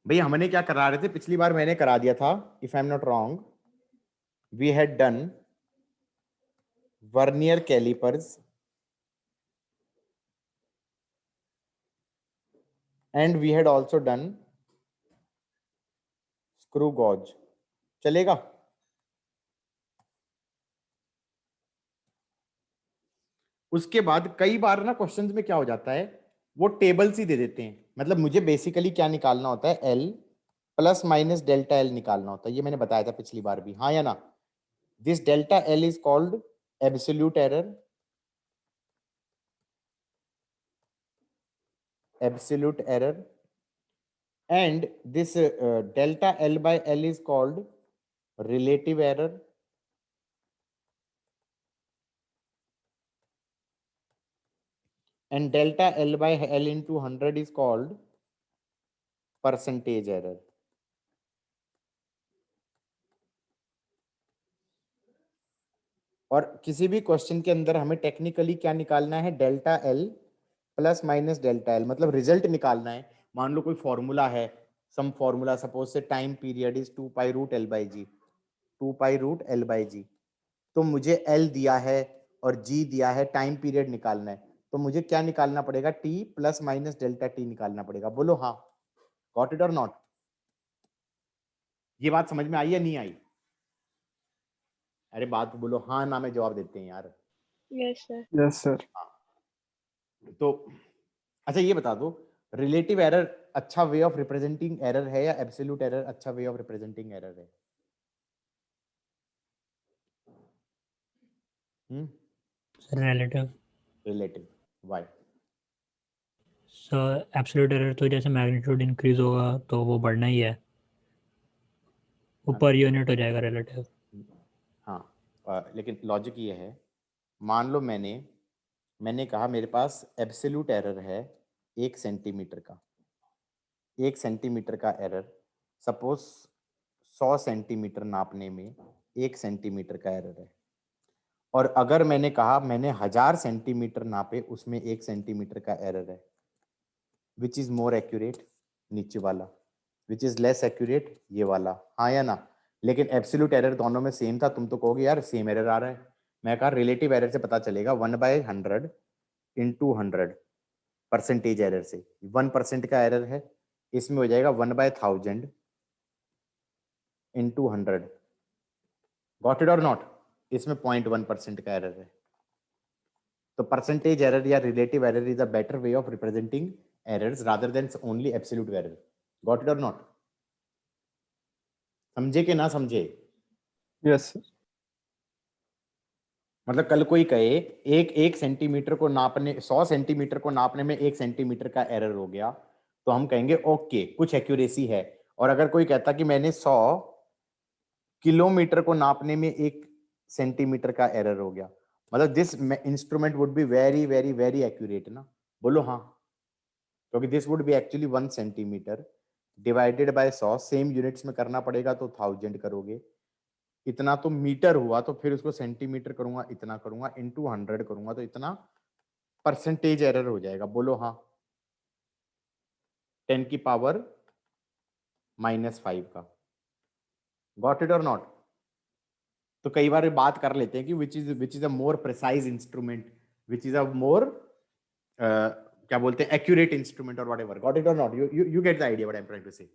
भैया हमने क्या करा रहे थे पिछली बार, मैंने करा दिया था, if I am not wrong, we had done vernier callipers and we had also done screw gauge. चलेगा? उसके बाद कई बार ना क्वेश्चंस में क्या हो जाता है, वो टेबल्स ही दे देते हैं। मतलब मुझे बेसिकली क्या निकालना होता है, L plus minus delta L निकालना होता है। ये मैंने बताया था पिछली बार भी, हाँ या ना? This delta L is called absolute error, absolute error, and this delta L by L is called relative error, and delta L by L into 100 is called percentage error. और किसी भी क्वेश्चन के अंदर हमें टेक्निकली क्या निकालना है, delta L plus minus delta L, मतलब रिजल्ट निकालना है। मान लो कोई फॉर्मूला है, some formula, suppose say time period is 2 pi root L by G, 2 pi root L by G. तो मुझे एल दिया है और जी दिया है, टाइम पीरियड निकालना है, तो मुझे क्या निकालना पड़ेगा, T plus minus delta T निकालना पड़ेगा। बोलो हाँ, गॉट इट और नॉट? ये बात समझ में आई या नहीं आई? अरे बात बोलो, हाँ ना में जवाब देते हैं यार। Yes sir. Yes sir. हाँ। तो अच्छा ये बता दो, रिलेटिव एरर अच्छा वे ऑफ रिप्रेजेंटिंग एरर है या एब्सोल्यूट एरर अच्छा वे ऑफ रिप्रेजेंटिंग एरर है? Relative. Relative, why? So absolute error तो जैसे मैग्नीट्यूड इंक्रीज होगा तो वो बढ़ना ही है, वो पर यूनिट हो जाएगा रिलेटिव। हाँ, लेकिन लॉजिक ये है, मान लो मैंने कहा मेरे पास एब्सोल्यूट एरर है 1 सेंटीमीटर का, 1 सेंटीमीटर का एरर, सपोज 100 सेंटीमीटर नापने में 1 सेंटीमीटर का एरर है। और अगर मैंने कहा मैंने 1000 सेंटीमीटर नापे, उसमें 1 सेंटीमीटर का एरर है, विच इज मोर एक्यूरेट? नीचे वाला। Which is less accurate? ये वाला। हाँ या ना? लेकिन एब्सोल्यूट एरर दोनों में सेम था, तुम तो कहोगे यार सेम एरर आ रहा है। मैं कहा रिलेटिव एरर से पता चलेगा 1/100 इंटू 100 परसेंटेज एरर से, 1% का एरर है, इसमें हो जाएगा 1/1000 इंटू 100। गॉट इट और नॉट? इसमें 0.1% का एरर है। तो परसेंटेज एरर या relative error is a better way of representing errors rather than only absolute error. Got it और नॉट? समझे कि ना समझे? Yes sir. मतलब कल कोई कहे एक सेंटीमीटर को नापने, 100 सेंटीमीटर को नापने में 1 सेंटीमीटर का एरर हो गया, तो हम कहेंगे ओके कुछ एक्यूरेसी है। और अगर कोई कहता कि मैंने 100 किलोमीटर को नापने में 1 सेंटीमीटर का एरर हो गया, मतलब this instrument would be very very very accurate ना। बोलो हाँ, क्योंकि this would be actually 1 centimetre divided by 100, same units में करना पड़ेगा तो 1000 करोगे, इतना तो मीटर हुआ, तो फिर उसको सेंटीमीटर करूंगा, इतना करूंगा, इंटू 100 करूंगा, तो इतना परसेंटेज एरर हो जाएगा। बोलो हाँ, 10 की पावर -5 का। गॉट इट और नॉट? तो कई बार बात कर लेते हैं कि which is a more precise instrument, which is a more क्या बोलते हैं, एक्यूरेट इंस्ट्रूमेंट और व्हाटएवर। गॉट इट और not? You get the idea what I am trying to say.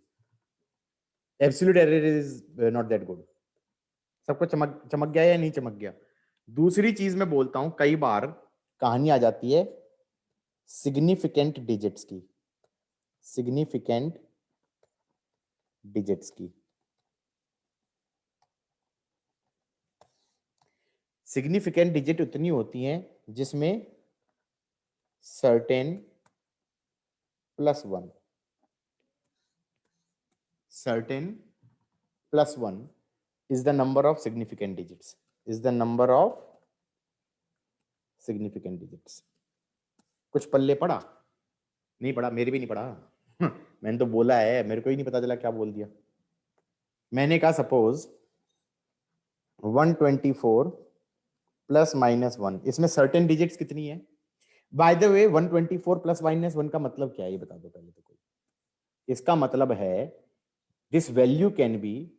Absolute error is not that good. सबको चमक गया या नहीं चमक गया? दूसरी चीज मैं बोलता हूं, कई बार कहानी आ जाती है सिग्निफिकेंट डिजिट्स की, सिग्निफिकेंट डिजिट्स की। सिग्निफिकेंट डिजिट उतनी होती हैं जिसमें certain +1, certain +1 is the number of significant digits, is the number of significant digits। कुछ पल्ले पड़ा? नहीं पड़ा, मेरे भी नहीं पड़ा। मैंने तो बोला है, मेरे को ही नहीं पता चला क्या बोल दिया। मैंने कहा सपोज 124 + -1, इसमें सर्टेन डिजिट्स कितनी है? बाय द वे 124 + -1 का मतलब क्या है ये बता दो पहले तो कोई। इसका मतलब है this value can be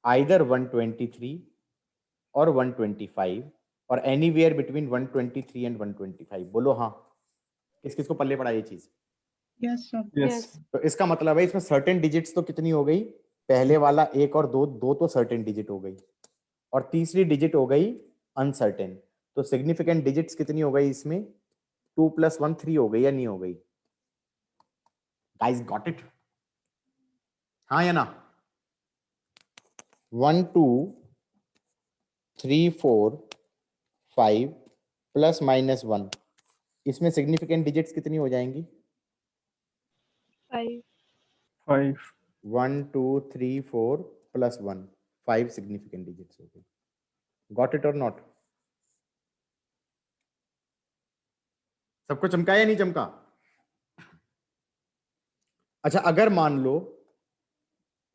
either 123 और 125 और एनीवेयर बिटवीन 123 एंड 125। बोलो हाँ, किस किस को पल्ले पड़ा ये चीज? Yes, sir. Yes. तो इसका मतलब है इसमें सर्टेन डिजिट्स तो कितनी हो गई? पहले वाला 1 और 2, 2 तो सर्टेन डिजिट हो गई और तीसरी डिजिट हो गई अनसर्टेन। तो सिग्निफिकेंट डिजिट्स कितनी हो गई इसमें? 2 + 1 3 हो गई या नहीं हो गई? Guys got it? हाँ या ना? 1 2 3 4 5 ±1, इसमें सिग्निफिकेंट डिजिट्स कितनी हो जाएंगी? 5. 5. 1 2 3 4 +1, 5 सिग्निफिकेंट डिजिट्स हो गई। गॉट इट और नॉट? सबको चमका या नहीं चमका? अच्छा, अगर मान लो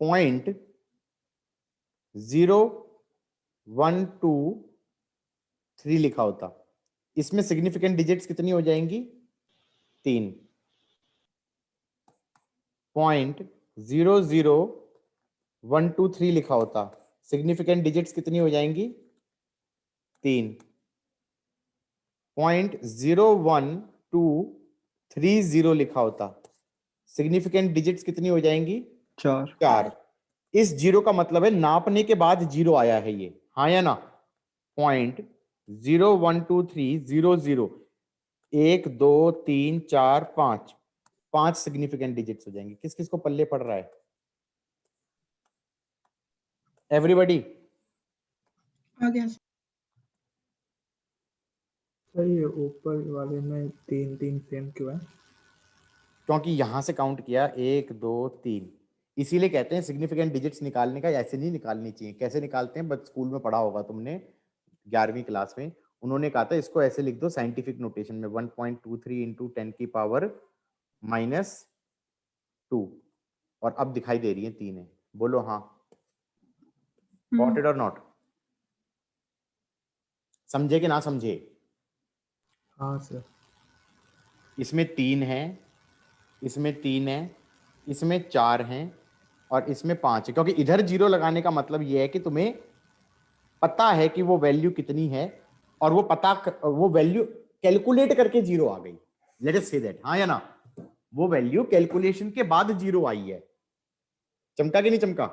0.0123 लिखा होता, इसमें सिग्निफिकेंट डिजिट्स कितनी हो जाएंगी? 3। 0.00123 लिखा होता, सिग्निफिकेंट डिजिट्स कितनी हो जाएंगी? 3। 0.01230 लिखा होता, सिग्निफिकेंट डिजिट्स कितनी हो जाएंगी? 4. 4। इस जीरो का मतलब है नापने के बाद जीरो आया है ये, हाँ या ना? 0.01230, 1 2 3 4 5, 5 सिग्निफिकेंट डिजिट्स हो जाएंगे। किस किस को पल्ले पड़ रहा है? एवरीबॉडी? Okay. सर ये ऊपर वाले में 3 सेम क्यों है? क्योंकि यहां से काउंट किया 1 2 3, इसीलिए कहते हैं सिग्निफिकेंट डिजिट्स निकालने का ऐसे नहीं निकालनी चाहिए। कैसे निकालते हैं? बस स्कूल में पढ़ा होगा तुमने 11वीं क्लास में, उन्होंने कहा था इसको ऐसे लिख दो साइंटिफिक नोटेशन में, 1.23 × 10⁻², और अब दिखाई दे रही है 3 है। बोलो हाँ, गॉट इट और नॉट? समझे कि ना समझे? हाँ सर। इसमें 3 है, इसमें 3 है, इसमें 4 हैं और इसमें 5 है। क्योंकि इधर जीरो लगाने का मतलब यह है कि तुम्हें पता है कि वो वैल्यू कितनी है और वो वैल्यू कैलकुलेट करके जीरो आ गई। लेट अस से दैट, हाँ या ना? वो वैल्यू कैलकुलेशन के बाद जीरो आई है। चमका कि नहीं चमका?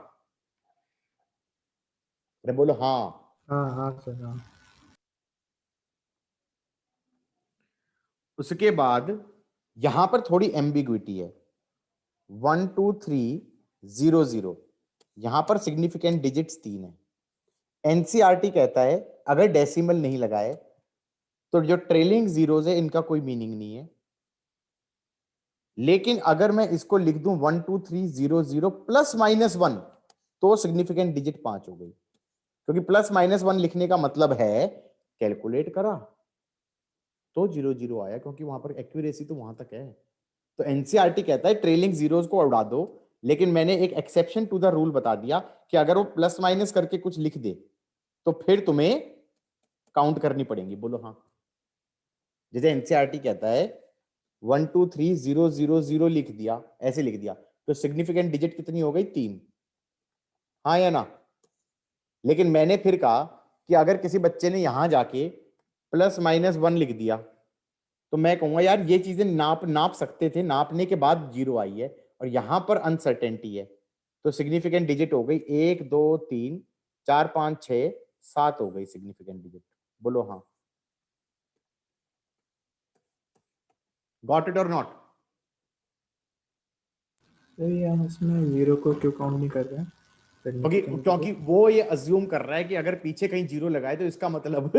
अरे बोलो हाँ। हाँ सर हाँ। उसके बाद यहां पर थोड़ी एम्बिग्विटी है। 1 2 3 0 0, यहां पर सिग्निफिकेंट डिजिट्स 3 है। एनसीईआरटी कहता है अगर डेसिमल नहीं लगाए तो जो ट्रेलिंग जीरोज है इनका कोई मीनिंग नहीं है। लेकिन अगर मैं इसको लिख दूं 1 2 3 0 0 ±1, तो सिग्निफिकेंट डिजिट 5 हो गई। क्योंकि +-1 लिखने का मतलब है कैलकुलेट करा तो 0 0 आया, क्योंकि वहां पर एक्यूरेसी तो वहां तक है। तो एनसीईआरटी कहता है ट्रेलिंग जीरोज को उड़ा दो, लेकिन मैंने एक एक्सेप्शन टू द रूल बता दिया कि अगर वो +- करके कुछ लिख दे तो फिर तुम्हें काउंट करनी पड़ेगी। बोलो हाँ। जैसे एनसीईआरटी कहता है 1 2 3 0 0 0 लिख दिया, ऐसे लिख दिया, तो सिग्निफिकेंट डिजिट कितनी हो गई? 3, हाँ या ना? लेकिन मैंने फिर कहा कि अगर किसी बच्चे ने यहां जाके +-1 लिख दिया तो मैं कहूंगा यार ये चीजें नाप सकते थे, नापने के बाद जीरो आई है और यहां पर अनसर्टेनिटी है। तो सिग्निफिकेंट डिजिट हो गई 1 2 3 4 5 6 7 हो गई सिग्निफिकेंट डिजिट। बोलो हाँ, गॉट इट और नॉट? सर ये हम इसमें 0 को क्यों काउंट नहीं कर रहे हैं? क्योंकि वो ये अज्यूम कर रहा है कि अगर पीछे कहीं जीरो लगाए तो इसका मतलब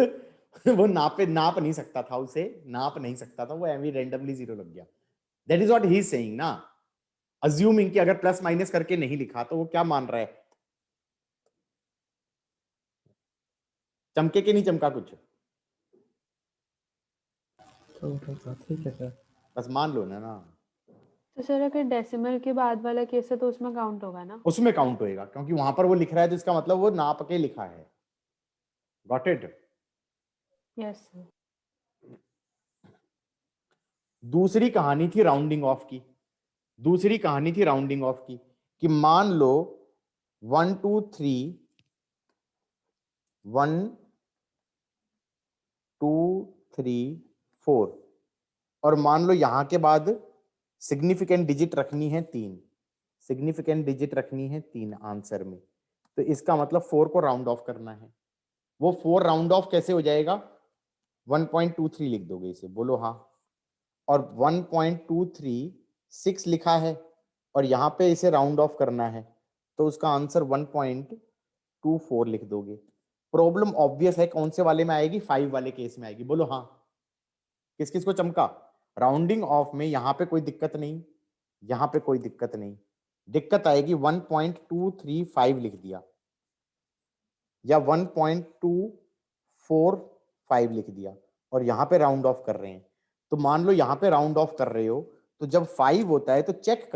वो नाप नहीं सकता था, उसे नाप नहीं सकता था, वो एवं रैंडमली जीरो लग गया। That is what he is saying ना, अज्यूमिंग कि अगर +- करके नहीं लिखा तो वो क्या मान रहा है? चमके कि नहीं चमका कुछ? तो ठीक है सर। बस मान लो ना। तो सर अगर डेसिमल के बाद वाला केस है तो उसमें काउंट होगा ना? उसमें काउंट होएगा क्योंकि वहां पर वो लिख रहा है तो इसका मतलब वो नाप के लिखा है। Got it? Yes sir. दूसरी कहानी थी राउंडिंग ऑफ की। दूसरी कहानी थी राउंडिंग ऑफ की, कि मान लो 1 2 3 1 2 3 4 और मान लो यहां के बाद सिग्निफिकेंट डिजिट रखनी है 3, सिग्निफिकेंट डिजिट रखनी है 3 आंसर में, तो इसका मतलब 4 को राउंड ऑफ करना है। वो 4 राउंड ऑफ कैसे हो जाएगा? 1.23 लिख दोगे इसे, बोलो हाँ। और 1.23 लिखा है और यहां पे इसे राउंड ऑफ करना है, तो उसका आंसर 1.24 लिख दोगे। प्रॉब्लम ऑब्वियस है, कौन से वाले में आएगी? 5 वाले केस में आएगी, बोलो हाँ। किस किस को चमका? राउंडिंग ऑफ में यहां पे कोई दिक्कत नहीं, यहां पे कोई दिक्कत नहीं, दिक्कत आएगी 1.235 लिख दिया या 1.245 लिख दिया और यहां पे राउंड ऑफ कर रहे हैं। तो मान लो यहां पे राउंड ऑफ कर रहे हो, तो जब 5 होता है तो चेक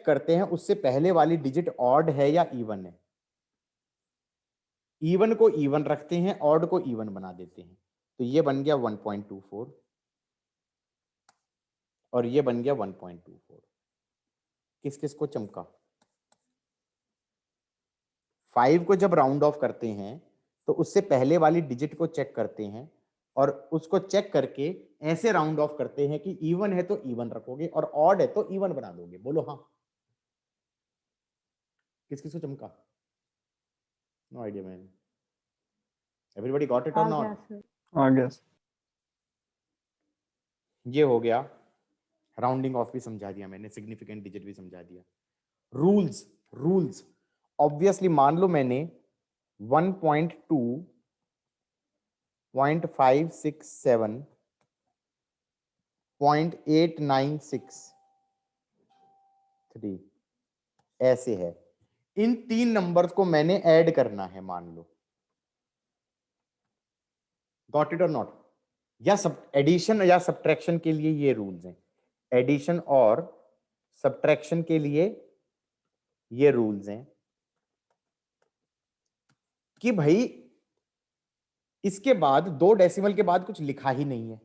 करते हैं उससे पहले वाली डिजिट ऑड है या इवन है। इवन को इवन रखते हैं, ऑड को इवन बना देते हैं। तो ये बन गया 1.24 और ये बन गया 1.24। किस किस को चमका? 5 को जब राउंड ऑफ करते हैं तो उससे पहले वाली डिजिट को चेक करते हैं और उसको चेक करके ऐसे राउंड ऑफ करते हैं कि इवन है तो इवन रखोगे और ऑड है तो इवन बना दोगे, बोलो हाँ। किस किस को चमका? No idea man. Everybody got it और आ गया नॉट? सर। आ गया सर। ये हो गया, राउंडिंग ऑफ भी समझा दिया मैंने, सिग्निफिकेंट डिजिट भी समझा दिया। रूल्स ऑब्वियसली मान लो मैंने 1.2.567.8963 ऐसे है। इन 3 नंबर्स को मैंने ऐड करना है, मान लो। गॉट इट और नॉट? या सब एडिशन या सब्ट्रैक्शन के लिए ये रूल्स हैं, एडिशन और सब्ट्रैक्शन के लिए ये रूल्स हैं कि भाई इसके बाद 2 डेसिमल के बाद कुछ लिखा ही नहीं है,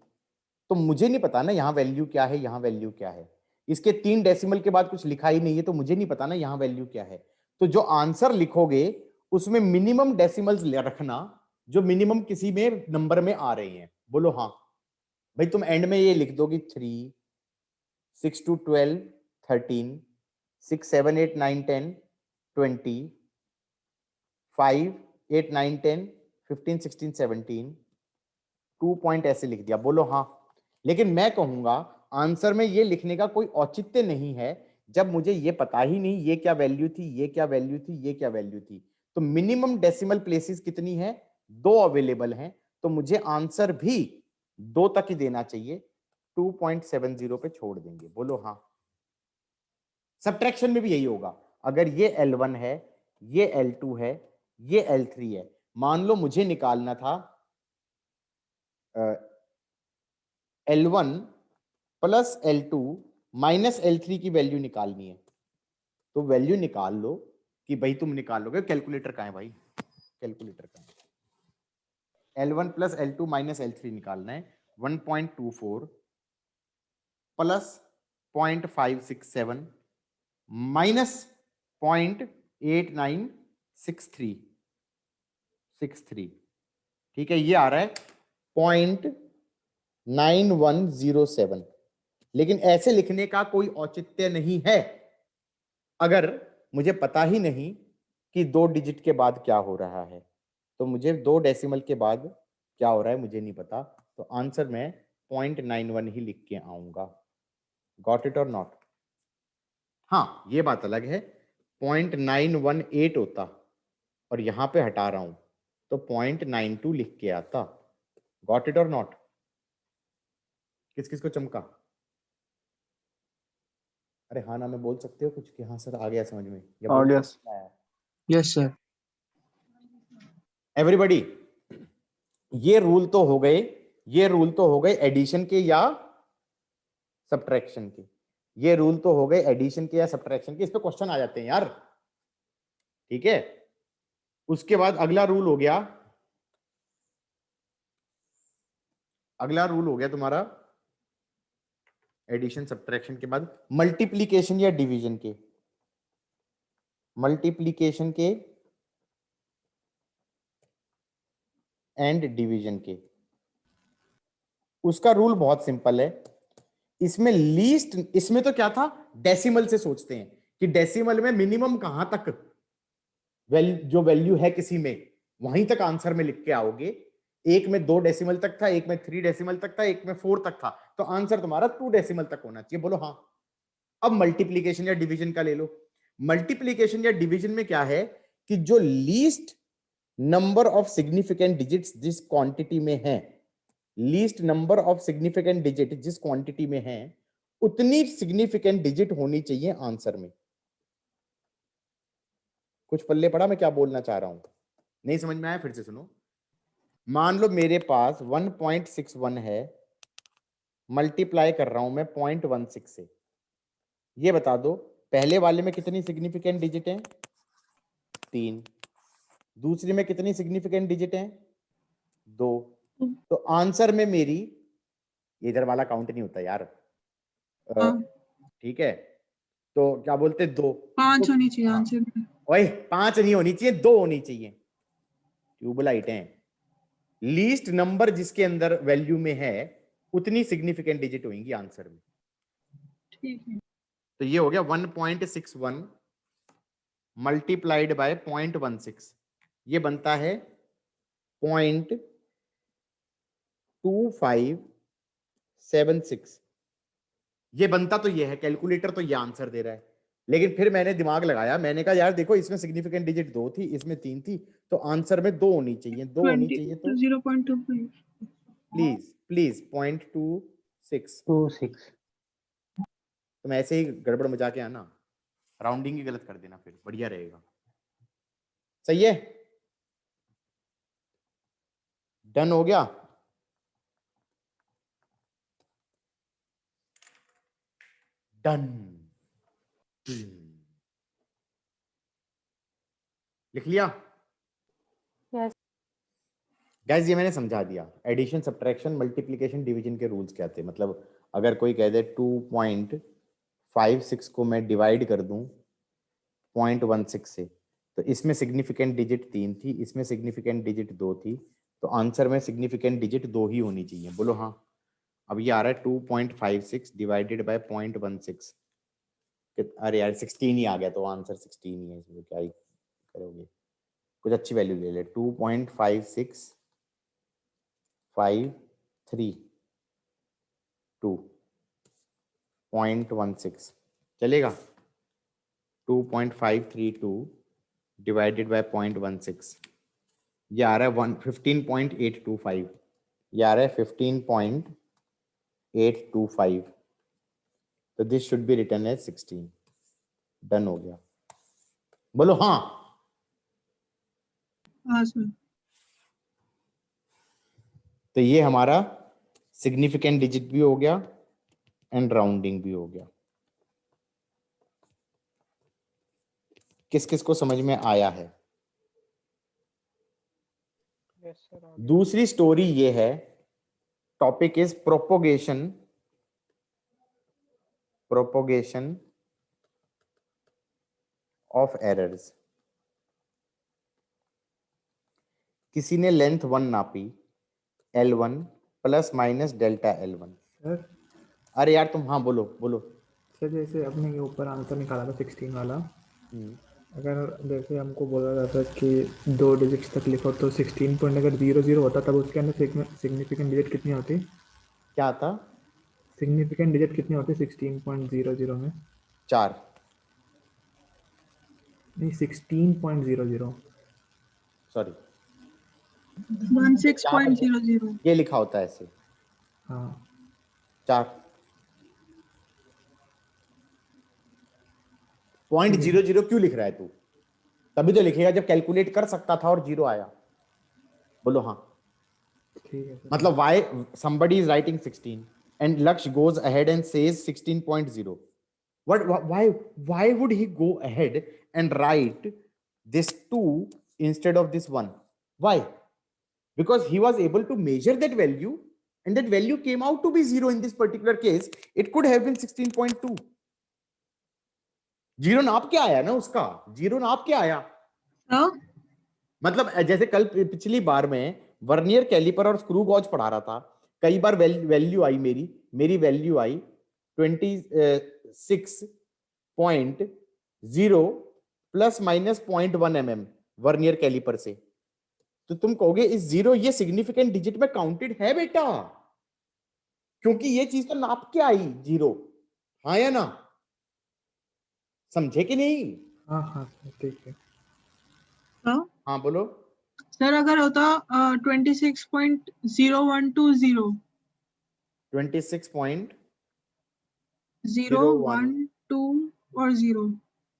तो मुझे नहीं पता ना यहां वैल्यू क्या है, यहां वैल्यू क्या है। इसके 3 डेसिमल के बाद कुछ लिखा ही नहीं है, तो मुझे नहीं पता ना यहां वैल्यू क्या है। तो जो आंसर लिखोगे उसमें मिनिमम डेसिमल्स रखना, जो मिनिमम किसी में नंबर में आ रहे हैं, बोलो हाँ। भाई तुम एंड में ये लिख दोगे 3 6 2 12 13 6 7 8 9 10 20 5 8 9 10 15 16 17 2 पॉइंट ऐसे लिख दिया, बोलो हाँ। लेकिन मैं कहूंगा आंसर में ये लिखने का कोई औचित्य नहीं है जब मुझे ये पता ही नहीं ये क्या वैल्यू थी, ये क्या वैल्यू थी, ये क्या वैल्यू थी। तो मिनिमम डेसिमल प्लेसेस कितनी है? 2 अवेलेबल हैं, तो मुझे आंसर भी 2 तक ही देना चाहिए, 2.70 पे छोड़ देंगे, बोलो हाँ। सब्ट्रैक्शन में भी यही होगा, अगर ये L1 है, ये L2 है, ये L3 है। मान लो मुझे निकालना था L1 plus L2 minus L3 की वैल्यू निकालनी है, तो वैल्यू निकाल लो कि भाई तुम निकालोगे, कैलकुलेटर कहाँ है भाई? कैलकुलेटर कहाँ है? L1 plus L2 minus L3 निकालना है। 1.24 प्लस 0.567 माइनस 0.8963, ठीक है, ये आ रहा है 0.9107। लेकिन ऐसे लिखने का कोई औचित्य नहीं है अगर मुझे पता ही नहीं कि 2 डिजिट के बाद क्या हो रहा है। तो मुझे 2 डेसिमल के बाद क्या हो रहा है मुझे नहीं पता, तो आंसर में 0.91 ही लिख के आऊंगा। गॉट इट और नॉट? हाँ, ये बात अलग है 0.918 होता और यहां पे हटा रहा हूं तो 0.92 लिख के आता। गॉट इट और नॉट? किस किस को चमका? अरे हाँ ना में बोल सकते हो कुछ कि हाँ सर आ गया समझ में, या आ बोल गया सकते हैं? Yes sir. एवरीबॉडी, ये रूल तो हो गए, ये रूल तो हो गए एडिशन के या सब्ट्रैक्शन के, ये रूल तो हो गए एडिशन के या सब्ट्रैक्शन के। इस पे क्वेश्चन आ जाते हैं यार, ठीक है। उसके बाद अगला रूल हो गया, अगला रूल हो गया तुम्हारा एडिशन सब्ट्रैक्शन के बाद मल्टीप्लीकेशन या डिवीजन के, मल्टीप्लीकेशन के एंड डिवीजन के। उसका रूल बहुत सिंपल है, इसमें लीस्ट, इसमें तो क्या था, डेसिमल से सोचते हैं कि डेसिमल में मिनिमम कहां तक जो वैल्यू है किसी में, वहीं तक आंसर में लिख के आओगे। एक में 2 डेसिमल तक था, एक में 3 डेसिमल तक था, एक में 4 तक था, तो आंसर तुम्हारा 2 डेसिमल तक होना चाहिए। बोलो हाँ। अब मल्टीप्लीकेशन या डिवीजन का ले लो। मल्टीप्लीकेशन या डिवीजन में क्या है कि जो least number of significant digits जिस क्वांटिटी में है, least number of significant digit जिस क्वांटिटी में है, उतनी सिग्निफिकेंट डिजिट होनी चाहिए आंसर में। कुछ पल्ले पड़ा मैं क्या बोलना चाह रहा हूं? नहीं समझ में आया? फिर से सुनो। मान लो मेरे पास 1.61 है, मल्टीप्लाई कर रहा हूं मैं 0.16 से। ये बता दो पहले वाले में कितनी सिग्निफिकेंट डिजिट है? 3। दूसरे में कितनी सिग्निफिकेंट डिजिट है? 2। तो आंसर में मेरी, इधर वाला काउंट नहीं होता यार, ठीक है, तो क्या बोलते 2, 5 होनी चाहिए आंसर में। ओए 5 नहीं होनी चाहिए, 2 होनी चाहिए। ट्यूबलाइट है, लीस्ट नंबर जिसके अंदर वैल्यू में है उतनी सिग्निफिकेंट डिजिट होंगी आंसर में। ठीक है। तो ये हो गया 1.61 मल्टीप्लाइड बाय 0.16, ये बनता है 0.2576। ये बनता तो ये है, कैलकुलेटर तो ये आंसर दे रहा है, लेकिन फिर मैंने दिमाग लगाया, मैंने कहा यार देखो इसमें सिग्निफिकेंट डिजिट 2 थी, इसमें 3 थी, तो आंसर में 2 होनी चाहिए, 2 होनी चाहिए, तो 0.25 प्लीज 0.26। 26। तुम ऐसे ही गड़बड़ मचा के आना, राउंडिंग ही गलत कर देना, फिर बढ़िया रहेगा। सही है? डन हो गया? डन। लिख लिया? यस गाइस ये मैंने समझा दिया, एडिशन सब्ट्रैक्शन मल्टीप्लिकेशन डिवीजन के रूल्स क्या थे। मतलब अगर कोई कह दे 2.56 को मैं डिवाइड कर दूं 0.16 से, तो इसमें सिग्निफिकेंट डिजिट 3 थी, इसमें सिग्निफिकेंट डिजिट 2 थी, तो आंसर में सिग्निफिकेंट डिजिट 2 ही होनी चाहिए। बोलो हाँ। अब ये आ रहा है 2.56 डिवाइडेड बाय 0.16, अरे यार 16 ही आ गया, तो आंसर 16 ही है, इसमें क्या ही करोगे, कुछ अच्छी वैल्यू ले ले। 2.5652.16 चलेगा? 2.532 डिवाइडेड बाय 0.16, ये आ रहा है 15.825, ये आ रहा है 15.825, तो this should be written as 16। Done हो गया? बोलो हाँ। हाँ सर। तो ये हमारा सिग्निफिकेंट डिजिट भी हो गया एंड राउंडिंग भी हो गया। किस किस को समझ में आया है? दूसरी स्टोरी ये है, topic is propagation of errors. किसी ने लेंथ 1 नापी, L1 plus minus delta L1। Sir अरे यार तुम हाँ बोलो बोलो। सर जैसे अपने के ऊपर आंसर निकाला था 16 वाला, अगर जैसे हमको बोला जाता कि 2 डिजिट्स तक लिखो, तो 16 पॉइंट अगर 00 होता तब उसके अंदर सिग्निफिकेंट डिजिट कितनी होती? क्या था? सिग्निफिकेंट डिजिट कितनी होती 16.00 में? 4। नहीं 16.00। सॉरी 16.00 ये लिखा होता है ऐसे। हाँ 4 0.00 क्यों लिख रहा है तू? तभी तो लिखेगा जब कैलकुलेट कर सकता था और 0 आया। बोलो हाँ। ठीक है सर। मतलब why somebody is writing 16 and Laksh goes ahead and says 16.0? Why would he go ahead and write this 2 instead of this 1? Why? Because he was able to measure that value and that value came out to be 0 in this particular case. It could have been 16.2. Zero नाप के आया ना उसका, zero नाप के आया। हाँ मतलब जैसे कल पिछली बार में वर्नियर कैलिपर और स्क्रू गॉज पढ़ा रहा था, कई बार वैल्यू आई मेरी वैल्यू आई 26.0 plus minus 0.1 mm vernier calliper से, तो तुम कहोगे इस जीरो ये सिग्निफिकेंट डिजिट में काउंटेड है बेटा, क्योंकि ये चीज तो नाप के आई जीरो। हाँ या ना, समझे कि नहीं? हाँ हाँ सर, ठीक है। हाँ हाँ बोलो। सर अगर होता 26.0120 26.01 012 और 0,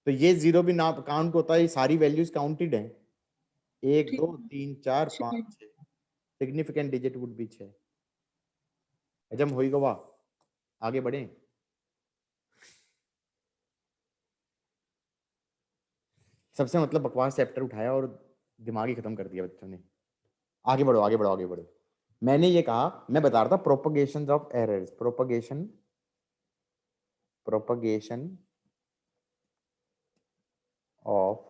तो ये जीरो भी ना काउंट होता है, ये सारी वैल्यूज काउंटेड है, 1 ठीक 2 3 4 ठीक 5 है। 6 सिग्निफिकेंट डिजिट वुड बी 6। हजम होई गवा, आगे बढ़े। सबसे मतलब बकवास चैप्टर उठाया और दिमाग ही खत्म कर दिया बच्चों ने। आगे बढ़ो आगे बढ़ो आगे बढ़ो। मैंने ये कहा, मैं बता रहा था propagation of errors, propagation of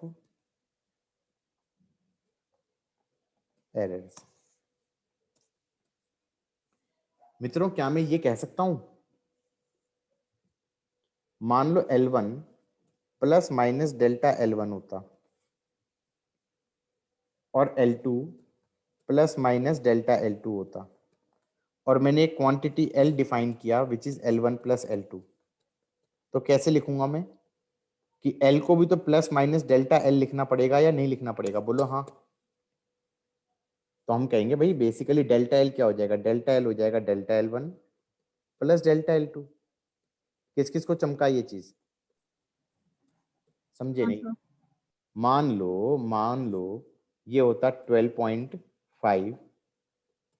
errors. मित्रों क्या मैं ये कह सकता हूं, मान लो L1 plus minus delta L1 होता और L2 plus minus delta L2 होता, और मैंने एक क्वांटिटी L डिफाइन किया which is L1 plus L2, तो कैसे लिखूंगा मैं कि L को भी तो प्लस माइनस डेल्टा L लिखना पड़ेगा या नहीं लिखना पड़ेगा, बोलो हाँ। तो हम कहेंगे भाई बेसिकली डेल्टा L क्या हो जाएगा, डेल्टा L हो जाएगा delta L1 plus delta L2। किस किस को चमका ये चीज, समझे हाँ नहीं? सर मान लो ये होता 12.5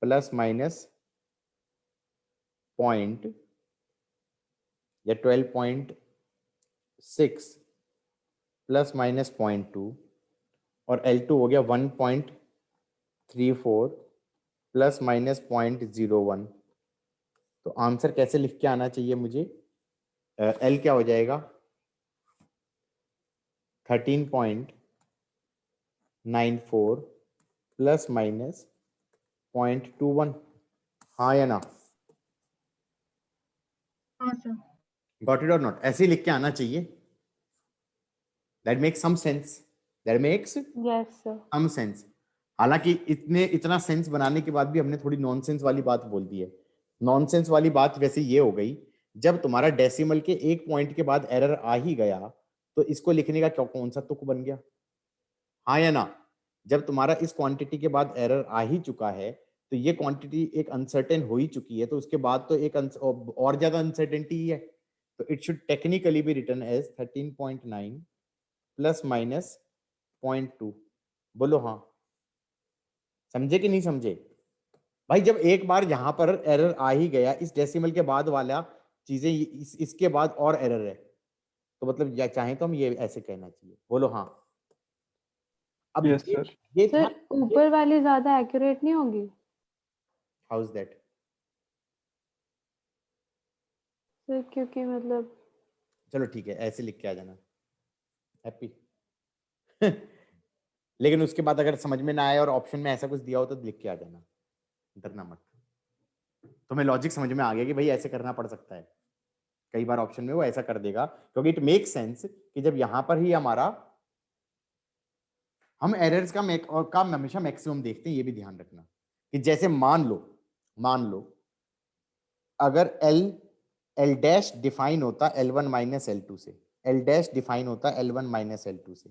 प्लस माइनस पॉइंट या 12.6 प्लस माइनस 0.2 और L2 हो गया 1.34 प्लस माइनस 0.01। तो आंसर कैसे लिख के आना चाहिए मुझे, L क्या हो जाएगा 13.94 प्लस माइनस 0.21। हाँ या ना, हाँ सर गॉट इट और नॉट? ऐसे ही लिख के आना चाहिए। That makes some sense, that makes yes sir. Some sense. हालांकि इतना सेंस बनाने के बाद भी हमने थोड़ी नॉनसेंस वाली बात बोल दी है। नॉनसेंस वाली बात वैसे ये हो गई, जब तुम्हारा डेसिमल के एक पॉइंट के बाद एरर आ ही गया तो इसको लिखने का कौन सा तुक बन गया? हाँ या ना? जब तुम्हारा इस क्वांटिटी के बाद एरर आ ही चुका है तो ये क्वांटिटी एक अनसर्टेन हो ही चुकी है, तो उसके बाद तो एक और ज्यादा अनसर्टेनिटी ही है, तो it should technically be written as 13.9 plus minus 0.2। बोलो हाँ, समझे कि नहीं समझे? भाई जब एक बार यहां पर एरर आ ही गया, इस डेसिमल के बाद वाला चीजें इसके बाद और एरर है, तो मतलब या चाहे तो हम ये ऐसे कहना चाहिए। बोलो हाँ। अब Yes, sir. ये था, सर ऊपर वाली ज्यादा एक्यूरेट नहीं होगी? How is that? सर क्योंकि मतलब चलो ठीक है, ऐसे लिख के आ जाना, हैप्पी। लेकिन उसके बाद अगर समझ में ना आए और ऑप्शन में ऐसा कुछ दिया हो तो लिख के आ जाना, डरना मत। तुम्हें लॉजिक समझ में आ गया कि भाई ऐसे करना पड़ सकता है, कई बार ऑप्शन में वो ऐसा कर देगा, क्योंकि इट मेक सेंस कि जब यहां पर ही हमारा हम एरर्स का हमेशा मैक्सिमम देखते हैं। ये भी ध्यान रखना कि जैसे मान लो अगर L डैश डिफाइन होता L1 माइनस L2 से, L डैश डिफाइन होता L1 माइनस L2 से,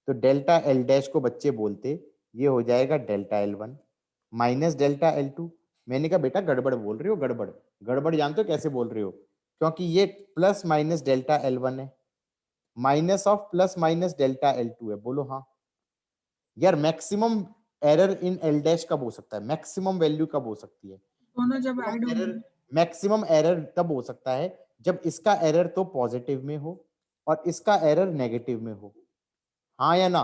तो डेल्टा L डैश को बच्चे बोलते ये हो जाएगा delta L1 minus delta L2। मैंने कहा बेटा गड़बड़ बोल रहे हो, गड़बड़ जानते हो कैसे बोल रहे हो, क्योंकि ये प्लस माइनस डेल्टा L1 है, minus of plus minus delta L2 है। बोलो हाँ यार, maximum error in L dash कब हो सकता है, मैक्सिमम वैल्यू कब हो सकती है? दोनों जब ऐड होंगे। मैक्सिमम एरर तब हो सकता है जब इसका एरर तो पॉजिटिव में हो और इसका एरर नेगेटिव में हो। हाँ या ना?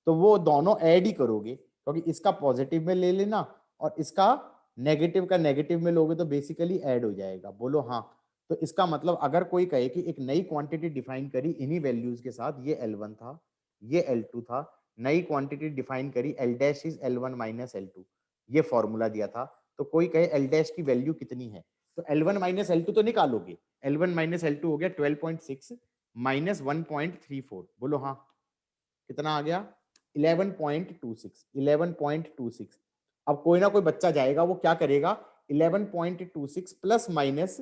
तो वो दोनों ऐड ही करोगे, क्योंकि इसका पॉजिटिव में ले लेना और इसका नेगेटिव का नेगेटिव में लोगे तो बेसिकली ऐड हो जाएगा। बोलो हाँ। तो इसका मतलब अगर कोई कहे कि एक नई क्वांटिटी डिफाइन करी इन्हीं वैल्यूज के साथ, ये L1 था, ये L2 था, नई क्वांटिटी डिफाइन करी L dash is L1 minus L2, ये फॉर्मूला दिया था, तो कोई कहे L डैश की वैल्यू कितनी है, तो L1 माइनस L2 तो निकालोगे। L1 माइनस L2 हो गया 12.6 माइनस 1.34, बोलो हाँ, कितना आ गया 11.26, 11.26। अब कोई ना कोई बच्चा जाएगा, वो क्या करेगा 11.26 प्लस माइनस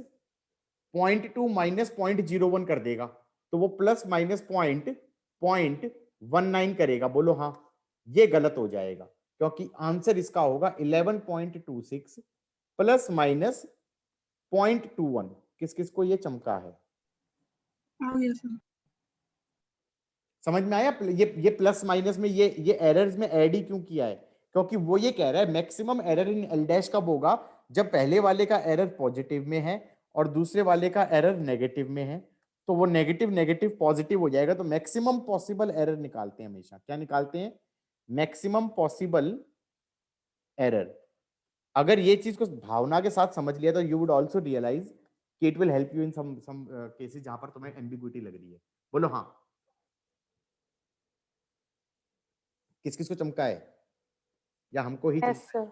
0.2 माइनस 0.01 कर देगा, तो वो प्लस माइनस 0.19 करेगा। बोलो हाँ, ये गलत हो जाएगा, क्योंकि आंसर इसका होगा 11.26 प्लस माइनस 0.21। किस किस को ये चमका है? आ गया सर। समझ में आया? ये प्लस माइनस में ये एरर्स में ऐड ही क्यों किया है? क्योंकि वो ये कह रहा है maximum error in L dash कब होगा, जब पहले वाले का एरर पॉजिटिव में है और दूसरे वाले का एरर नेगेटिव में है, तो वो नेगेटिव नेगेटिव पॉजिटिव हो जाएगा। तो मैक्सिमम पॉसिबल एरर निकालते हैं हमेशा। क्या निकालते हैं? Maximum possible error. अगर ये चीज को भावना के साथ समझ लिया तो यू वुड ऑल्सो रियलाइज कि it will help you in some cases जहां पर तुम्हें एम्बिग्युइटी लग रही है। बोलो हाँ। किस किस को चमका है, या हमको ही यस सर।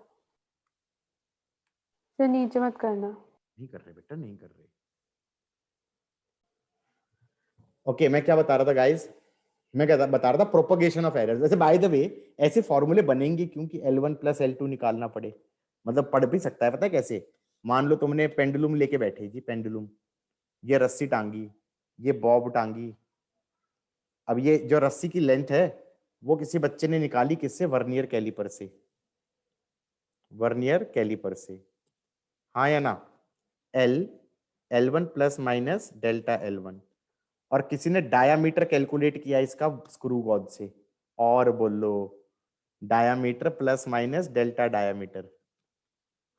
सर नीचे मत करना। नहीं कर रहे बेटा, नहीं कर रहे। ओके, मैं क्या बता रहा था गाइस? मैं क्या बता रहा था, प्रोपगेशन ऑफ एरर्स। वैसे बाय द वे ऐसे फॉर्मूले बनेंगे क्योंकि L1 प्लस L2 निकालना पड़े, मतलब पढ़ भी सकता है। पता है कैसे? मान लो तुमने पेंडुलम लेके बैठे जी, पेंडुलम, ये रस्सी टांगी, ये बॉब टांगी। अब ये जो रस्सी की लेंथ है वो किसी बच्चे ने निकाली किससे? वर्नियर कैलिपर से, वर्नियर कैलिपर से, हाँ या ना? L1 plus minus delta L1। और किसी ने डायामीटर कैलकुलेट किया इसका स्क्रू गॉज से, और बोलो diameter plus minus delta diameter,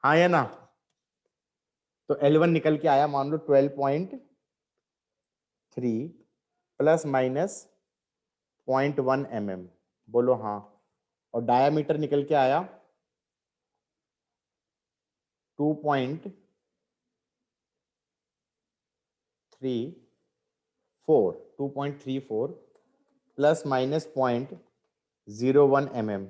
हाँ या ना? तो L1 निकल के आया मान लो 12.3 प्लस माइनस 0.1 mm, बोलो हाँ। और डायामीटर निकल के आया 2.34 प्लस माइनस 0.01 mm,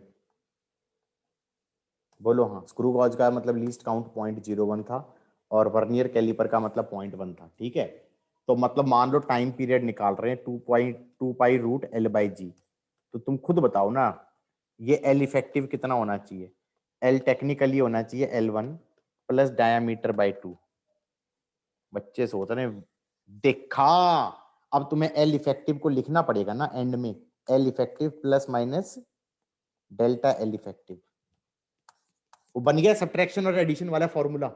बोलो हाँ। स्क्रू गॉज का मतलब लीस्ट काउंट 0.01 था और वर्नियर कैलिपर का मतलब 0.1 था, ठीक है? तो मतलब मान लो टाइम पीरियड निकाल रहे हैं 2.2 पाई रूट L बाई जी, तो तुम खुद बताओ ना, ये L इफेक्टिव कितना होना चाहिए? L टेक्निकली होना चाहिए L1 प्लस डायामीटर बाई 2। बच्चे सोच रहे हैं, देखा? अब तुम्हें L इफेक्टिव को लिखना पड़ेगा ना एंड में, L effective plus minus delta L effective. वो बन गया सब्ट्रैक्शन और एडिशन वाला फॉर्मूला।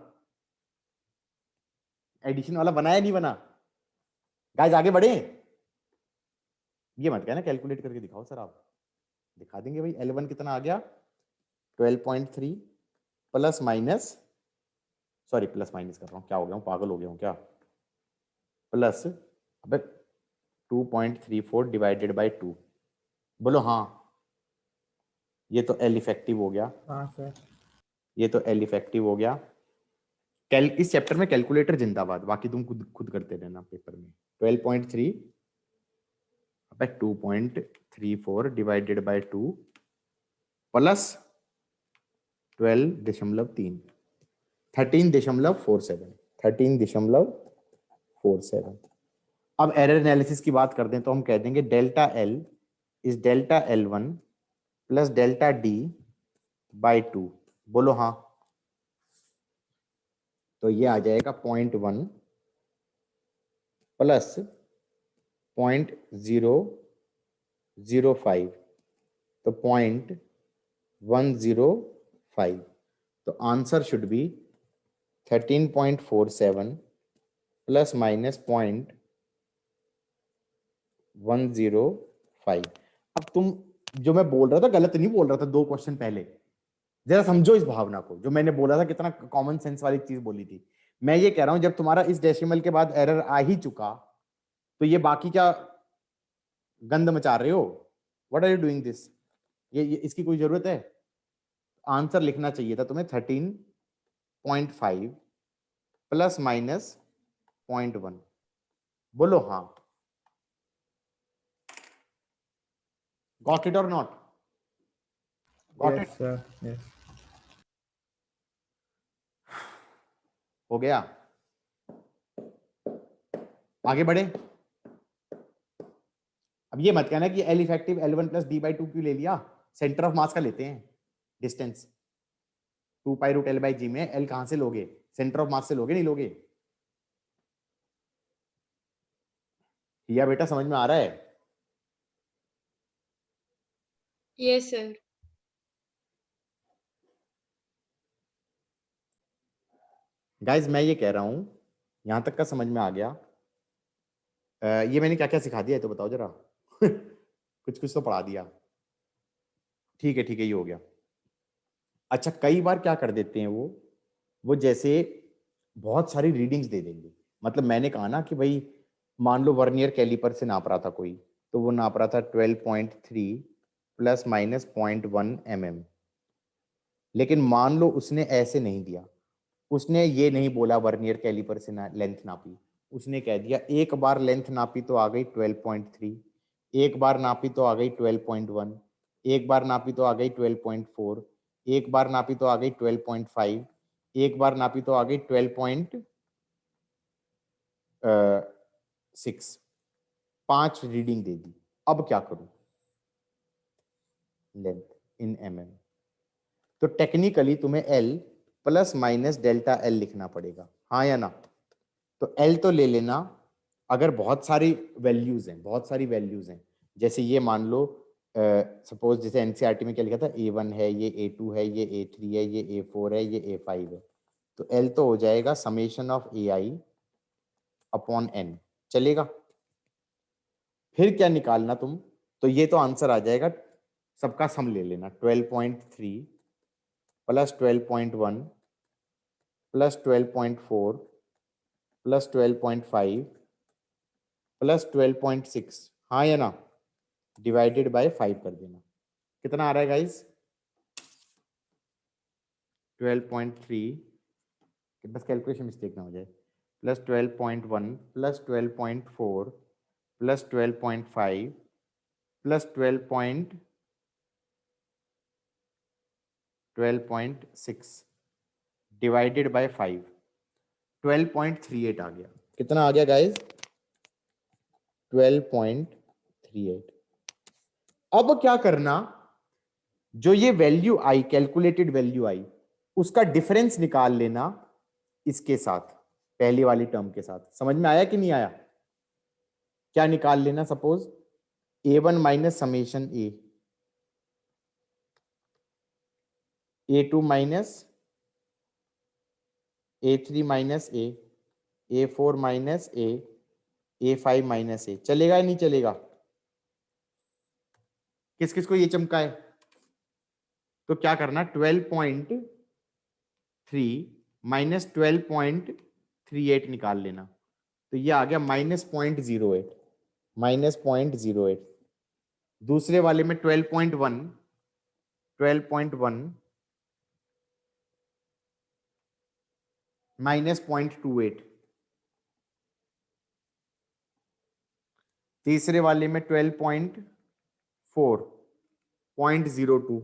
एडिशन वाला बनाया नहीं बना? गाइस आगे बढ़े। ये मत कहना कैलकुलेट करके दिखाओ सर, आप दिखा देंगे भाई। L1 कितना आ गया 12.3 plus minus, sorry plus minus कर रहा हूँ, क्या हो गया हूँ, पागल हो गया हूँ क्या? प्लस, अबे 2.34 डिवाइडेड बाई 2, बोलो हाँ। ये तो L इफेक्टिव हो गया। हाँ सर। ये तो L इफेक्टिव हो गया। इस चैप्टर में कैलकुलेटर जिंदाबाद, बाकी तुम खुद खुद करते रहना पेपर में। 12.3 अबे 2.34 डिवाइडेड बाई 2 प्लस 12.3, 13.47, 13.47। अब एरर एनालिसिस की बात कर दें तो हम कह देंगे delta L is delta L1 plus delta D by 2, बोलो हाँ। तो ये आ जाएगा 0.1 प्लस 0.005, तो 0.105। तो answer should be 13.47 plus minus 0.105। अब तुम, जो मैं बोल रहा था गलत नहीं बोल रहा था 2 क्वेश्चन पहले, जरा समझो इस भावना को। जो मैंने बोला था कितना कॉमन सेंस वाली चीज बोली थी। मैं ये कह रहा हूं जब तुम्हारा इस डेसिमल के बाद एरर आ ही चुका, तो ये बाकी क्या गंद मचा रहे हो? What are you doing this? ये इसकी कोई जरूरत है? आंसर लिखना चाहिए था तुम्हें 13 0.5 प्लस माइनस 0.1। बोलो हाँ। गॉट इट और not? Got Yes, it? sir. Yes. हो गया? आगे बढ़े। अब ये मत कहना कि L effective L1 plus D by 2 क्यों ले लिया, सेंटर ऑफ मास का लेते हैं। Distance 2 pi root L by G में L कहां से लोगे, सेंटर ऑफ मास से लोगे, नहीं लोगे? या बेटा समझ में आ रहा है? Yes, sir. गाइज मैं ये कह रहा हूं, यहां तक का समझ में आ गया? ये मैंने क्या क्या सिखा दिया है तो बताओ जरा। कुछ कुछ तो पढ़ा दिया। ठीक है ठीक है, ये हो गया। अच्छा, कई बार क्या कर देते हैं वो जैसे बहुत सारी रीडिंग्स दे देंगे। मतलब मैंने कहा ना कि भाई मान लो वर्नियर कैलिपर से नाप रहा था कोई, तो वो नाप रहा था 12.3 प्लस माइनस 0.1 mm। लेकिन मान लो उसने ऐसे नहीं दिया, उसने ये नहीं बोला वर्नियर कैलिपर से लेंथ नापी, उसने कह दिया एक बार लेंथ नापी तो आ गई 12.3, एक बार नापी तो आ गई 12.1, एक बार नापी तो आ गई 12.4, एक बार नापी तो आ गई 12.5, एक बार नापी तो आ गई 12.6। 5 रीडिंग दे दी। अब क्या करूं? Length in mm। तो टेक्निकली तुम्हें L plus minus delta L लिखना पड़ेगा, हाँ या ना? तो L तो ले लेना। अगर बहुत सारी वैल्यूज हैं, बहुत सारी वैल्यूज हैं, जैसे ये मान लो सपोज जैसे एनसीईआरटी में क्या लिखा था, A1 है, ये A2 है, ये A3 है, ये A4 है, ये A5 है। तो L तो हो जाएगा summation of AI upon N। चलेगा? फिर क्या निकालना तुम? तो ये तो आंसर आ जाएगा, सबका सम ले लेना। 12.3 प्लस 12.1 प्लस 12.4 प्लस 12.5 प्लस 12.6, हाँ या ना? डिवाइडेड बाय 5 कर देना। कितना आ रहा है गाइस? 12.3, बस कैलकुलेशन मिस्टेक ना हो जाए, plus 12.1 plus 12.4 plus 12.5 plus 12.6 divided by 5, 12.38 आ गया। कितना आ गया गाइस? 12.38। अब क्या करना, जो ये वैल्यू आई, कैलकुलेटेड वैल्यू आई, उसका डिफरेंस निकाल लेना इसके साथ, पहली वाली टर्म के साथ। समझ में आया कि नहीं आया? क्या निकाल लेना? Suppose A1 minus summation A, A2 minus A3 minus A, A4 minus A, A5 minus A। चलेगा या नहीं चलेगा? किस किस को ये चमका है? तो क्या करना, 12.3 माइनस 12.38 निकाल लेना। तो ये आ गया -0.08, -0.08। दूसरे वाले में 12.1 -0.28। तीसरे वाले में 12.4 0.02।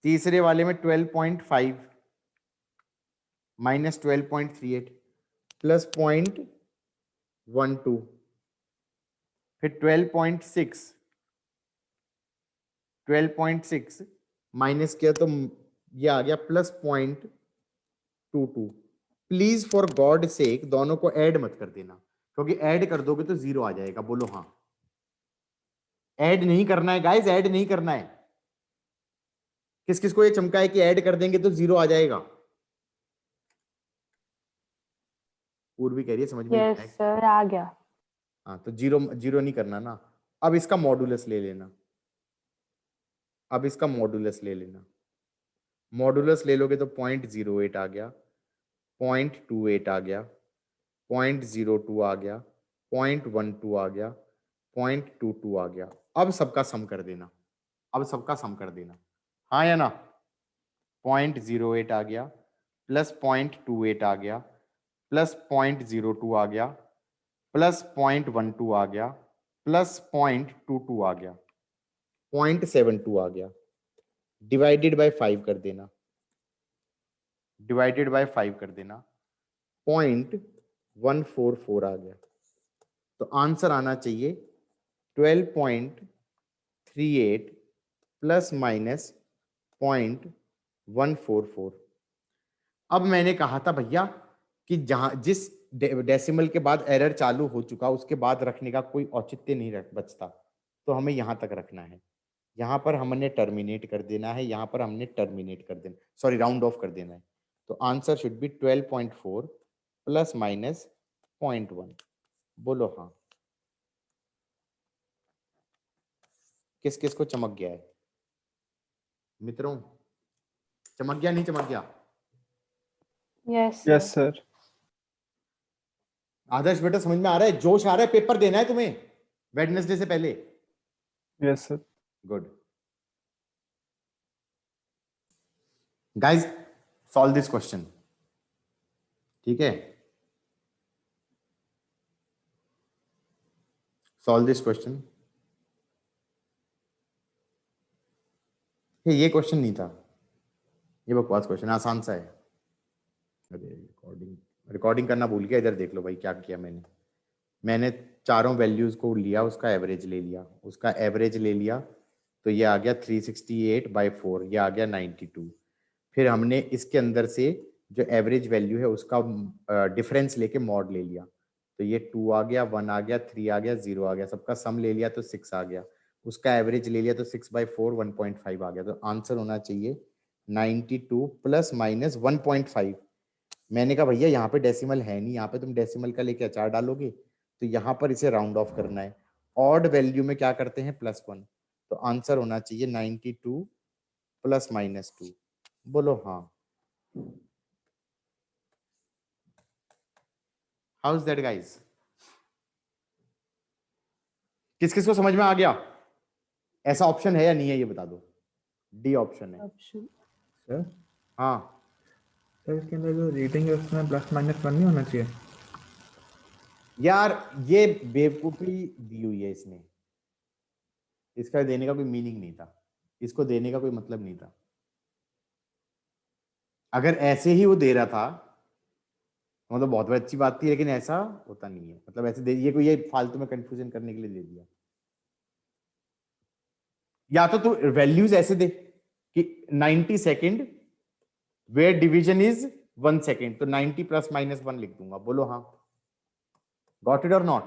तीसरे वाले में 12.5 माइनस 12.38 प्लस 0.12। फिर 12.6 माइनस किया तो ये आ गया plus 0.22। Please for God sake दोनों को ऐड मत कर देना, क्योंकि ऐड कर दोगे तो 0 आ जाएगा। बोलो हाँ। ऐड नहीं करना है गाइस, ऐड नहीं करना है। किस किस को ये चमका है कि ऐड कर देंगे तो 0 आ जाएगा? पूर्वी कह रही है समझ में नहीं यस आया। सर, आ गया। हाँ, तो 0 नहीं करना ना। अब इसका मॉडुलस ले लेना, अब इसका मॉडुलस ले लेना। मॉडुलस ले लोगे तो 0.08 आ गया, 0.28 आ गया, 0.02 आ गया, 0.12 आ गया, 0.22 आ गया। अब सबका सम कर देना, अब सबका सम कर देना, हाँ या ना? 0.08 आ गया, प्लस 0.28 आ गया, प्लस 0.02 आ गया, प्लस 0.12 आ गया, प्लस 0.22 आ गया, 0.72 आ गया, डिवाइडेड बाय 5 कर देना, डिवाइडेड बाय 5 कर देना, 0.144 आ गया। तो आंसर आना चाहिए 12.38 प्लस माइनस 0.144। अब मैंने कहा था भैया कि जहां जिस डेसिमल के बाद एरर चालू हो चुका उसके बाद रखने का कोई औचित्य नहीं बचता, तो हमें यहां तक रखना है। यहाँ पर हमने टर्मिनेट कर देना है, यहाँ पर हमने टर्मिनेट कर देना, सॉरी राउंड ऑफ कर देना है। तो answer should be 12.4 plus minus 0.1। बोलो हाँ। किस किस को चमक गया है मित्रों? चमक गया नहीं चमक गया? Yes Yes, sir. sir. आदर्श बेटा समझ में आ रहा है? जोश आ रहा है? पेपर देना है तुम्हें वेडनेसडे से पहले। Yes, sir. Good guys, solve this question. ठीक है, सॉल्व दिस क्वेश्चन। ये क्वेश्चन नहीं था, ये बकवास क्वेश्चन, आसान सा है। अरे रिकॉर्डिंग रिकॉर्डिंग करना भूल गया। इधर देख लो भाई क्या किया मैंने चारों वैल्यूज को लिया, उसका एवरेज ले लिया, उसका एवरेज ले लिया, तो ये आ गया 368/4, ये आ गया 92। फिर हमने इसके अंदर से जो एवरेज वैल्यू है उसका डिफरेंस लेके मॉड ले लिया, तो ये 2 आ गया, 1 आ गया, 3 आ गया, 0 आ गया, सबका सम ले लिया तो 6 आ गया, उसका एवरेज ले लिया तो 6/4 1.5 आ गया। तो आंसर होना चाहिए 92 प्लस माइनस 1.5। मैंने कहा भैया यहाँ पे डेसिमल है नहीं, यहाँ पे तुम डेसिमल का लेके अचार डालोगे, तो यहाँ पर इसे राउंड ऑफ करना है। ऑड वैल्यू में क्या करते हैं? +1। तो आंसर होना चाहिए 92 प्लस माइनस 2। बोलो हाँ। How is that guys? किस किस को समझ में आ गया? ऐसा ऑप्शन है या नहीं है ये बता दो। डी ऑप्शन है। ऑप्शन सर हाँ सर इसके अंदर जो रीडिंग है उसमें +-1 नहीं होना चाहिए? यार, ये बेवकूफी दी हुई है इसने, इसका देने का कोई मीनिंग नहीं था, इसको देने का कोई मतलब नहीं था। अगर ऐसे ही वो दे रहा था मतलब बहुत बड़ी अच्छी बात थी, लेकिन ऐसा होता नहीं है। मतलब ऐसे दे, ये फालतू में कंफ्यूजन करने के लिए दे दिया। या तो तू वैल्यूज ऐसे दे कि 90 second where division is 1 second, तो 90 प्लस माइनस 1 लिख दूंगा। बोलो हाँ। गॉट इट और नॉट?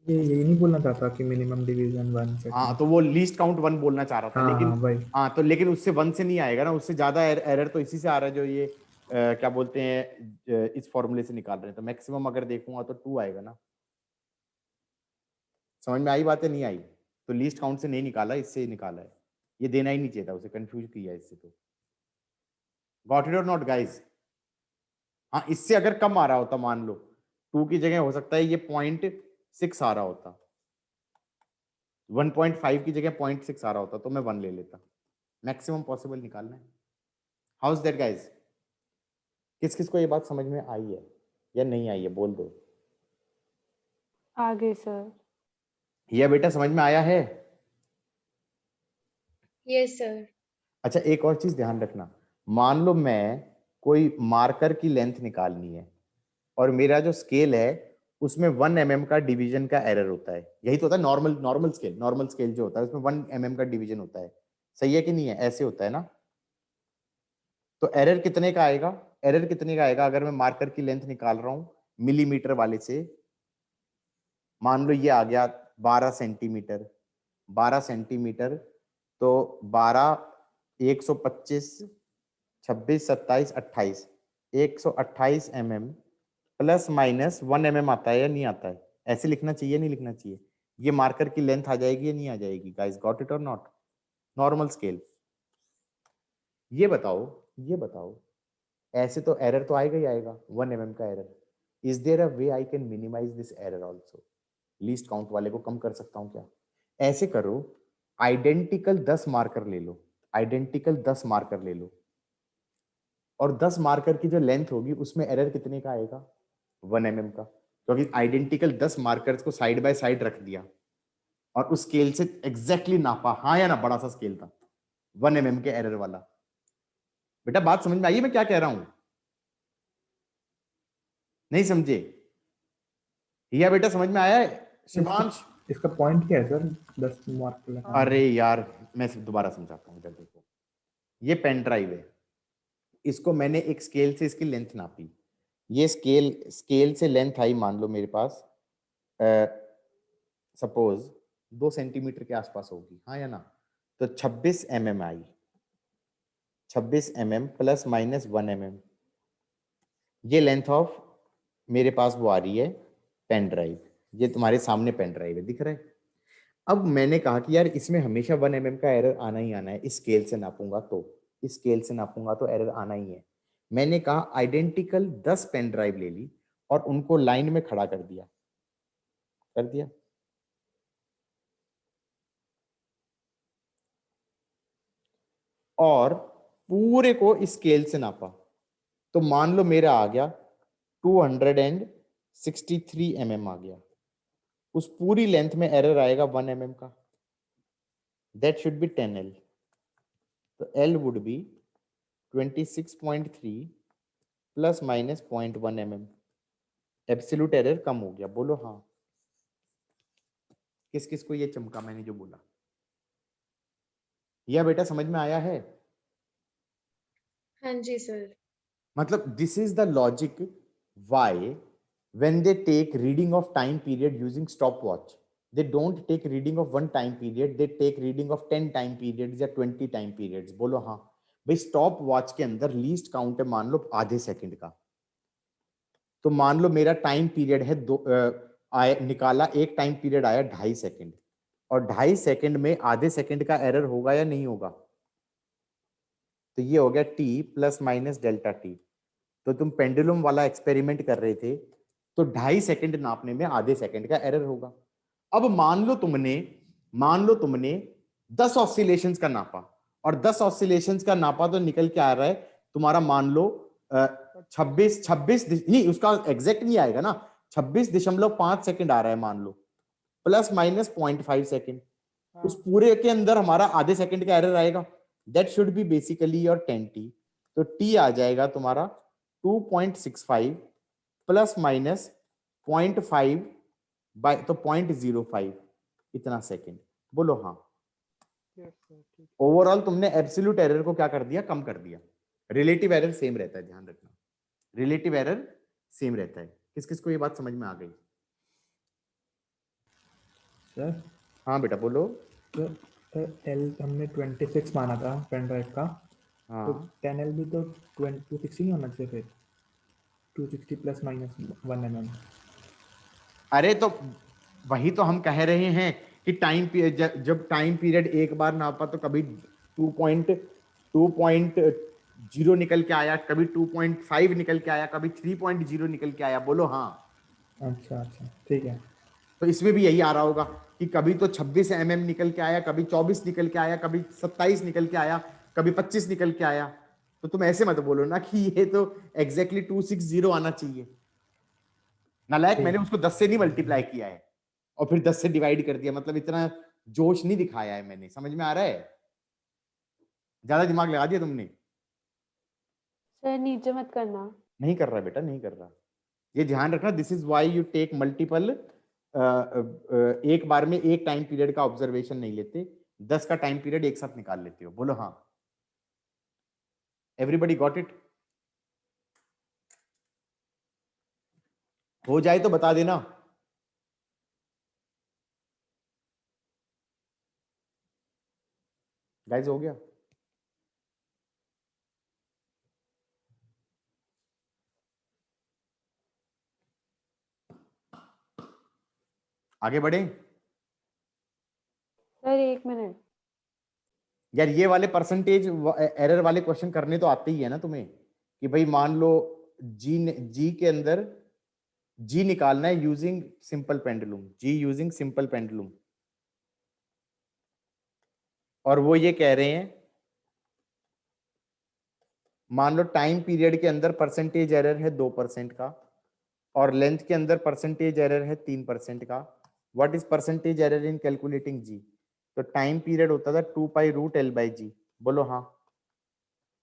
ये यही नहीं बोलना चाहता कि मिनिमम डिवीजन 1 सेकेंड? हाँ, तो वो लीस्ट काउंट 1 बोलना चाह रहा था, हाँ लेकिन भाई। हाँ तो लेकिन उससे 1 से नहीं आएगा ना, उससे ज्यादा एरर तो इसी से आ रहा है जो ये क्या बोलते हैं इस फॉर्मूले से निकाल रहे हैं। तो मैक्सिमम अगर देखूंगा तो 2 आएगा ना। समझ में आई बात है? नहीं आई? तो लीस्ट काउंट से नहीं निकाला, इससे निकाला है। ये देना ही नहीं चाहिए था, उसे कंफ्यूज किया इससे। तो गॉट इट और नॉट गाइस? हाँ, इससे अगर कम आ रहा होता, मान लो 2 की जगह हो सकता है ये 0.6 आ रहा होता, 1.5 की जगह 0.6 आ रहा होता, तो मैं 1 ले लेता। मैक्सिमम पॉसिबल निकालना है। How is that guys? किस किस को ये बात समझ में आई है या नहीं आई है? बोल दो। आगे सर। या बेटा समझ में आया है? Yes, sir. अच्छा, एक और चीज ध्यान रखना। मान लो मैं कोई मार्कर की लेंथ निकालनी है और मेरा जो स्केल है उसमें 1 mm का डिवीजन का एरर होता है। यही तो होता है नॉर्मल स्केल जो होता है उसमें 1 mm का डिवीजन होता है। सही है कि नहीं है? ऐसे होता है ना। तो एरर कितने का आएगा? एरर कितने का आएगा अगर मैं मार्कर की लेंथ निकाल रहा हूं मिलीमीटर वाले से? मान लो ये आ गया 12 सेंटीमीटर। 12 सेंटीमीटर तो 12 125 26 27 28 128 mm प्लस माइनस 1 mm आता है या नहीं आता है? ऐसे लिखना चाहिए नहीं लिखना चाहिए? ये मार्कर की लेंथ आ जाएगी या नहीं आ जाएगी गाइस? गॉट इट और नॉट? Normal scale. ये बताओ ऐसे तो एरर तो आएगा ही आएगा, 1 mm का error. Is there a way I can minimise this error also? Least count वाले को कम कर सकता हूं क्या? ऐसे करो, आइडेंटिकल 10 मार्कर ले लो, आइडेंटिकल 10 मार्कर ले लो, और 10 मार्कर की जो लेंथ होगी उसमें एरर कितने का आएगा? 1 mm का, क्योंकि आइडेंटिकल 10 मार्कर्स को साइड बाय साइड रख दिया और उस स्केल से एग्जैक्टली नापा, हाँ या ना, बड़ा सा स्केल था 1 mm के एरर वाला। बेटा बात समझ में आई है मैं क्या कह रहा हूं? नहीं समझे? या बेटा समझ में आया है शिवांश? इसका पॉइंट क्या है सर 10 मार्क लगाने अरे यार मैं दोबारा समझाता हूँ। इधर देखो, ये पेन ड्राइव है, इसको मैंने एक स्केल से इसकी लेंथ नापी, ये स्केल से लेंथ आई मान लो मेरे पास सपोज 2 सेंटीमीटर के आसपास होगी, हाँ या ना? तो 26 mm आई, 26 mm प्लस माइनस 1 mm, ये लेंथ ऑफ मेरे पास वो आ रही है पेन ड्राइव। ये तुम्हारे सामने पेन ड्राइव है, दिख रहा है? अब मैंने कहा कि यार इसमें हमेशा 1 mm का एरर आना ही आना है, इस स्केल से नापूंगा तो, इस स्केल से नापूंगा तो एरर आना ही है। मैंने कहा आइडेंटिकल 10 पेन ड्राइव ले ली और उनको लाइन में खड़ा कर दिया, और पूरे को इस स्केल से नापा, तो मान लो मेरा आ गया 263 mm आ गया। उस पूरी लेंथ में एरर आएगा 1 mm का, दैट शुड बी 10L। तो L would be 26.3 plus minus 0.1 mm। Absolute error कम हो गया, बोलो हाँ। किस किस को ये चमका मैंने जो बोला? यह बेटा समझ में आया है? हाँ जी सर। मतलब this is the logic why when they take reading of time period using stopwatch, they don't take reading of one time period, they take reading of 10 time periods या 20 time periods। बोलो हाँ। भाई stop watch के अंदर least count है मान लो आधे second का, तो मान लो मेरा टाइम पीरियड है निकाला, एक टाइम पीरियड आया 2.5 सेकंड, और 2.5 सेकंड में आधे सेकंड का एरर होगा या नहीं होगा? तो ये हो गया t plus minus delta T. तो तुम पेंडुलम वाला एक्सपेरिमेंट कर रहे थे, तो 2.5 सेकंड नापने में आधे सेकंड का एरर होगा। अब मान लो तुमने 10 ऑसिलेशंस का नापा, और 10 ऑसिलेशंस का नापा तो निकल के आ रहा है तुम्हारा मान लो 26 नहीं, उसका एग्जैक्ट नहीं आएगा ना, 26.5 सेकंड आ रहा है मान लो, प्लस माइनस 0.5 सेकंड। उस पूरे के अंदर हमारा आधे सेकंड का एरर आएगा, that should be basically your 10T। तो T आ जाएगा तुम्हारा 2.65 प्लस माइनस 0.5 बाय, तो 0.05 इतना सेकंड। बोलो हाँ। ओवरऑल तुमने एब्सोल्यूट एरर को क्या कर दिया? कम कर दिया। रिलेटिव एरर सेम रहता है, ध्यान रखना, रिलेटिव एरर सेम रहता है। किस किस को ये बात समझ में आ गई? सर हाँ बेटा बोलो। तो L हमने 26 माना था पेन ड्राइव का, हाँ तो 10L भी तो 260 नहीं होना चाहिए फिर, 260 प्लस माइनस 1 mm। अरे तो वही तो हम कह रहे हैं कि टाइम जब टाइम पीरियड एक बार नापा तो कभी 2.0 निकल के आया, कभी 2.5 निकल के आया, कभी 3.0 निकल के आया। बोलो हाँ। अच्छा ठीक है। तो इसमें भी यही आ रहा होगा कि कभी तो 26 mm निकल के आया, कभी 24 निकल के आया, कभी 27 निकल के आया, कभी 25 निकल के आया। तो तुम ऐसे मत बोलो ना कि ये तो एग्जैक्टली 260 आना चाहिए। नालायक, मैंने उसको 10 से नहीं मल्टीप्लाई किया है और फिर 10 से डिवाइड कर दिया, मतलब इतना जोश नहीं दिखाया है मैंने। समझ में आ रहा है? ज्यादा दिमाग लगा दिया तुमने। सर नीचे मत करना। नहीं कर रहा बेटा, नहीं कर रहा। ये ध्यान रखना, this is why you take multiple. एक बार में एक टाइम पीरियड का ऑब्जर्वेशन नहीं लेते, 10 का टाइम पीरियड एक साथ निकाल लेते हो। बोलो हाँ। Everybody got it? हो जाए तो बता देना। गाइस हो गया? आगे बढ़े? Sir 1 minute. यार ये वाले परसेंटेज एरर वाले क्वेश्चन करने तो आते ही है ना तुम्हें, कि भाई मान लो जी के अंदर जी निकालना है यूजिंग सिंपल पेंडुलम, जी यूजिंग सिंपल पेंडुलम, और वो ये कह रहे हैं मान लो टाइम पीरियड के अंदर परसेंटेज एरर है 2% का और लेंथ के अंदर परसेंटेज एरर है 3% का। What is percentage error in calculating G? तो टाइम पीरियड होता था 2π√L/g। बोलो हाँ।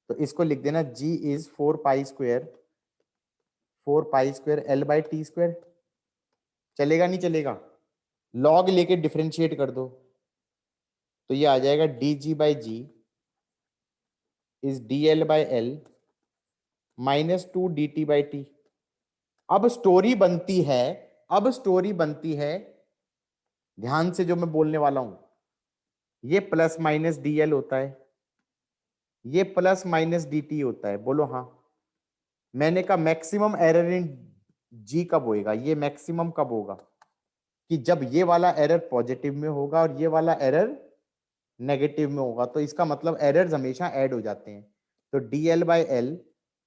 तो इसको लिख देना g इज 4π² L/t²। चलेगा नहीं चलेगा? लॉग लेके डिफरेंशिएट कर दो तो ये आ जाएगा dg/g इज dL/L -2 dt/t। अब स्टोरी बनती है, ध्यान से जो मैं बोलने वाला हूं, ये प्लस माइनस dl होता है, ये प्लस माइनस dt होता है। बोलो हाँ। मैंने कहा मैक्सिमम एरर इन g कब होएगा? ये मैक्सिमम कब होगा? कि जब ये वाला एरर पॉजिटिव में होगा और ये वाला एरर नेगेटिव में होगा। तो इसका मतलब एरर्स हमेशा ऐड हो जाते हैं। तो dL/L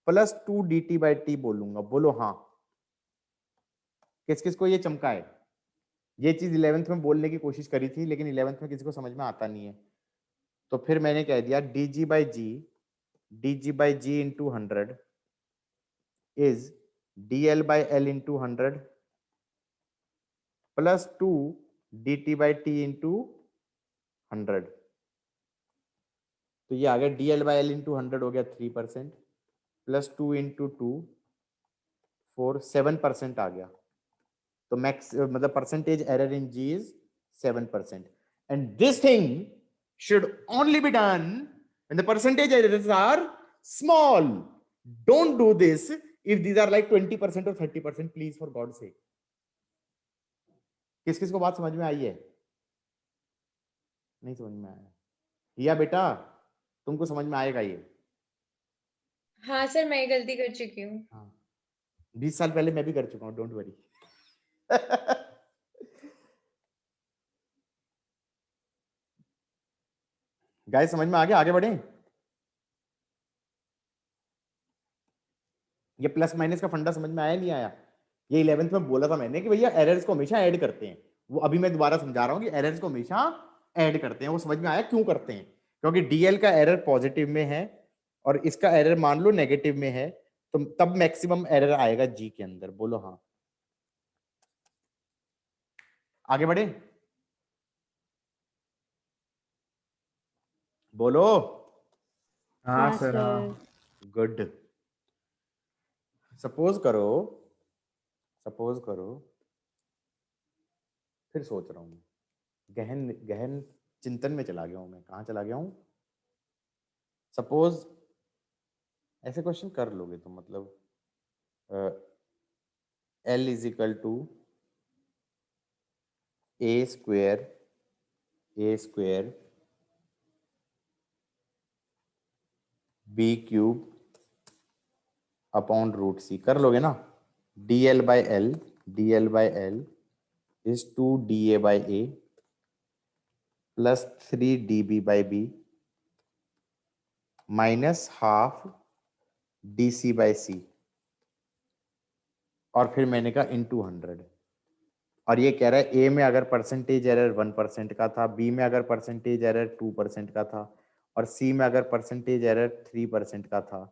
+2 dt/t बोलूंगा। बोलो हाँ। किस किस को ये चमका है? ये चीज 11th में बोलने की कोशिश करी थी लेकिन 11th में किसी को समझ में आता नहीं है। तो फिर मैंने कह दिया dg/g into 100 is dL/L into 100 +2 dt/t into 100। तो ये आ गया dL/L into 100 हो गया 3% +2 into 2 4 7% आ गया। तो मैक्स मतलब percentage error in G is 7%। And this thing should only be done when the percentage errors are small. Don't do this if these are like 20% or 30%, please, for God's sake. किस किस को बात समझ में आई है? नहीं समझ में आया? या बेटा तुमको समझ में आएगा ये? हाँ सर, मैं गलती कर चुकी हूँ। हाँ, 20 साल पहले मैं भी कर चुका हूँ, डोंट वरी। गाइस समझ में आ गया? आगे बढ़े। ये प्लस माइनस का फंडा समझ में आया नहीं आया? ये 11th में बोला था मैंने कि भैया एरर्स को हमेशा ऐड करते हैं। वो अभी मैं दोबारा समझा रहा हूं कि एरर्स को हमेशा ऐड करते हैं। वो समझ में आया क्यों करते हैं? क्योंकि डीएल का एरर पॉजिटिव में है और इसका एरर मान लो नेगेटिव में है, तो तब मैक्सिमम एरर आएगा जी के अंदर। बोलो हाँ। आगे बढ़े। बोलो हाँ हाँ सर, सर। हाँ। गुड। सपोज करो फिर सोच रहा हूं, गहन गहन चिंतन में चला गया हूं। मैं कहां चला गया हूं? सपोज ऐसे क्वेश्चन कर लोगे तो मतलब L is equal to A square B cube upon root C कर लोगे ना। dl/L is 2dA/A plus 3dB/B minus half dC/C। और फिर मैंने कहा इनटू 100। और ये कह रहा है ए में अगर परसेंटेज एरर 1% का था, बी में अगर परसेंटेज एरर 2% का था और सी में अगर परसेंटेज एरर 3% का था।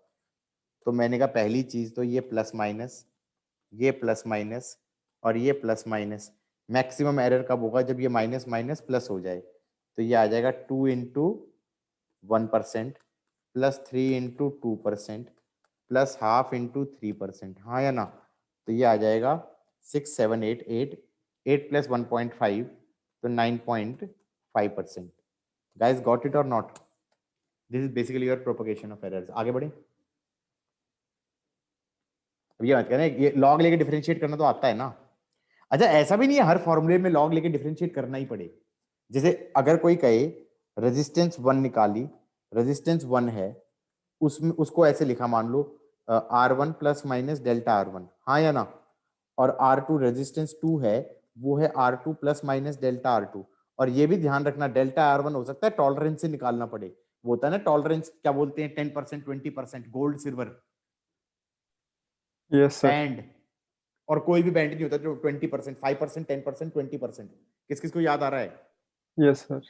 तो मैंने कहा पहली चीज तो ये प्लस माइनस और ये प्लस माइनस। मैक्सिमम एरर कब होगा? जब ये माइनस माइनस प्लस हो जाए। तो ये आ जाएगा 2 into 1% plus 3 into 2% plus half into 3%। हाँ या ना? तो ये आ जाएगा 6 7 8 8 प्लस 1.5 तो 9.5%। गाइस गॉट इट और not? This is basically your propagation of errors. आगे बढ़े। अब ये मत कहना ये लॉग लेके डिफरेंशिएट करना तो आता है ना। अच्छा ऐसा भी नहीं है हर फॉर्मूले में लॉग लेके डिफरेंशिएट करना ही पड़े। जैसे अगर कोई कहे रेजिस्टेंस 1 निकाली, रेजिस्टेंस 1 है, उसमें उसको ऐसे लिखा मान लो R1 plus minus delta R1। हाँ या ना? और R2 रेजिस्टेंस 2 है, वो है R2 plus minus delta R2। और ये भी ध्यान रखना डेल्टा R1 हो सकता है टॉलरेंस से निकालना पड़े। वो होता है ना टॉलरेंस, क्या बोलते हैं, 10% 20%, gold silver yes sir. Band. और कोई भी बैंड नहीं होता जो 20%, 5%, 10%, 20%। किस किस को याद आ रहा है? Yes sir.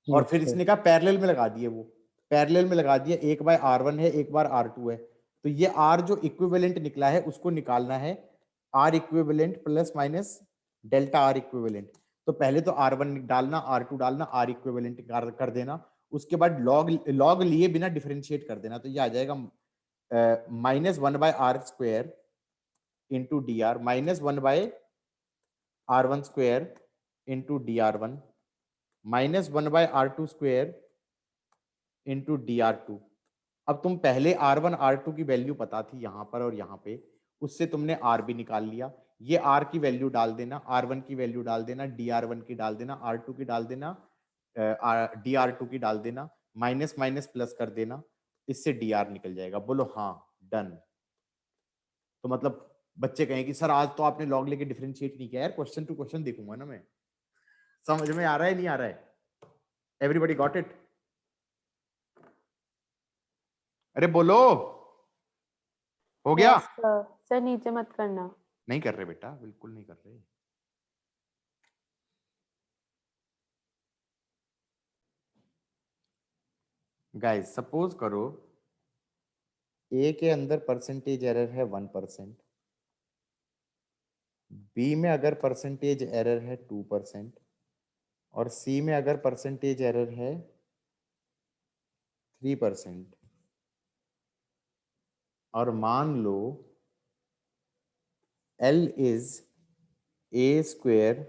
और फिर इसने कहा पैरेलल में लगा दिए वो। पैरेलल में लगा दिया, एक बार R1 है एक बार R2 है, तो ये R जो इक्विवेलेंट निकला है उसको निकालना है, R equivalent plus minus delta R equivalent. तो पहले तो R1 डालना, R2 डालना, R इक्विवेलेंट कर देना, उसके बाद लॉग लिए बिना डिफरेंशिएट कर देना, तो ये आ जाएगा -1/r² into dr -1/r1² into dr1 -1/r2² into dr2। अब तुम पहले R1 R2 की वैल्यू पता थी यहाँ पर और यहाँ पे, उससे तुमने R भी निकाल लिया, ये R की वैल्यू डाल देना, R1 की वैल्यू डाल देना, dr1 की डाल देना, R2 की डाल देना, dr2 की डाल देना, माइनस माइनस प्लस कर देना, इससे dr निकल जाएगा। बोलो हाँ, डन। तो मतलब बच्चे कहें कि सर आज तो आपने लॉग लेके डिफरेंशिएट नहीं किया यार, क्वेश्चन टू क्वेश्चन देखूंगा ना मैं। समझ में आ रहा है नहीं आ रहा है? Everybody got it? अरे बोलो, हो गया? यस सर, नीचे मत करना। नहीं कर रहे बेटा, बिल्कुल नहीं कर रहे। गाइस सपोज करो ए के अंदर परसेंटेज एरर है 1%, बी में अगर परसेंटेज एरर है 2% और सी में अगर परसेंटेज एरर है 3%, और मान लो L is A²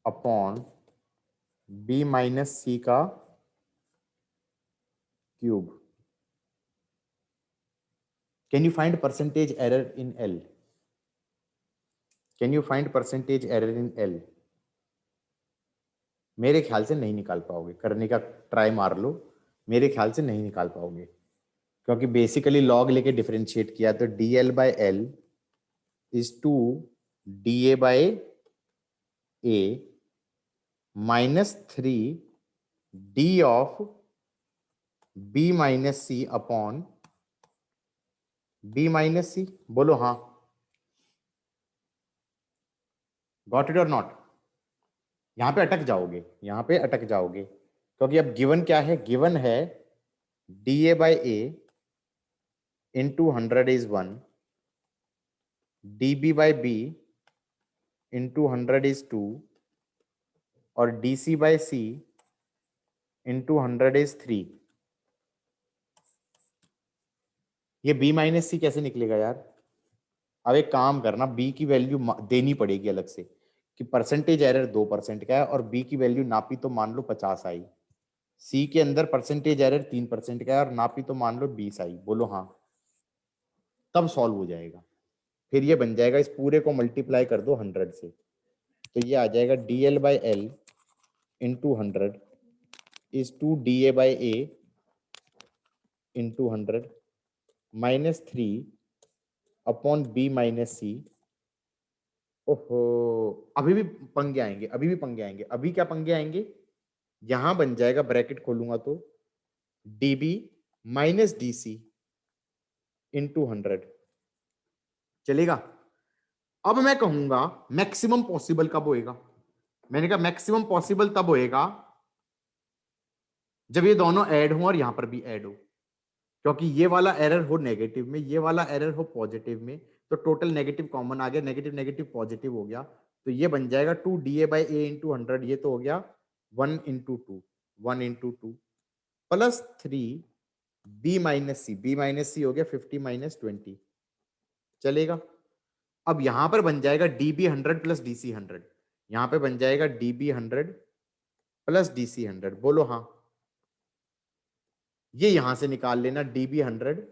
upon B minus C का cube. Can you find percentage error in L? Can you find percentage error in L? मेरे ख्याल से नहीं निकाल पाओगे, करने का ट्राई मार लो, मेरे ख्याल से नहीं निकाल पाओगे, क्योंकि बेसिकली लॉग लेके डिफरेंशिएट किया तो dl/L is to dA/A -3 d of B minus C upon B minus C। बोलो हाँ, गॉट इट और नॉट? यहां पे अटक जाओगे, यहां पे अटक जाओगे, क्योंकि अब गिवन क्या है? गिवन है dA/A into 100 is 1, dB/B into 100 is 2 और dC/C इंटू 100 इज 3। ये B माइनस C कैसे निकलेगा यार? अब एक काम करना, B की वैल्यू देनी पड़ेगी अलग से कि परसेंटेज एरर 2% का है और B की वैल्यू नापी तो मान लो 50 आई, C के अंदर परसेंटेज एरर 3% का है और नापी तो मान लो 20 आई। बोलो हाँ, तब सॉल्व हो जाएगा। फिर ये बन जाएगा, इस पूरे को मल्टीप्लाई कर दो 100 से, तो ये आ जाएगा dl/L into 100 is to dA/A into 100 -3 upon B minus C। ओहो, अभी भी पंगे आएंगे, अभी भी पंगे आएंगे। अभी क्या पंगे आएंगे? यहां बन जाएगा, ब्रैकेट खोलूंगा तो dB माइनस DC इंटू 100 चलेगा। अब मैं कहूंगा मैक्सिमम पॉसिबल कब होएगा? मैंने कहा मैक्सिमम पॉसिबल तब होएगा जब ये दोनों ऐड हो और यहां पर भी ऐड हो, क्योंकि ये वाला एरर हो नेगेटिव में, ये वाला एरर हो पॉजिटिव में, तो टोटल नेगेटिव कॉमन आ गया, नेगेटिव नेगेटिव पॉजिटिव हो गया, तो ये बन जाएगा 2dA/A इंटू 100, ये तो हो गया 1 into 2, 1 into 2 plus 3 B minus C हो गया 50 माइनस 20। चलेगा। अब यहां पर बन जाएगा dB 100 प्लस DC 100, यहां पे बन जाएगा dB 100 प्लस DC 100। बोलो हाँ, ये यहां से निकाल लेना dB 100,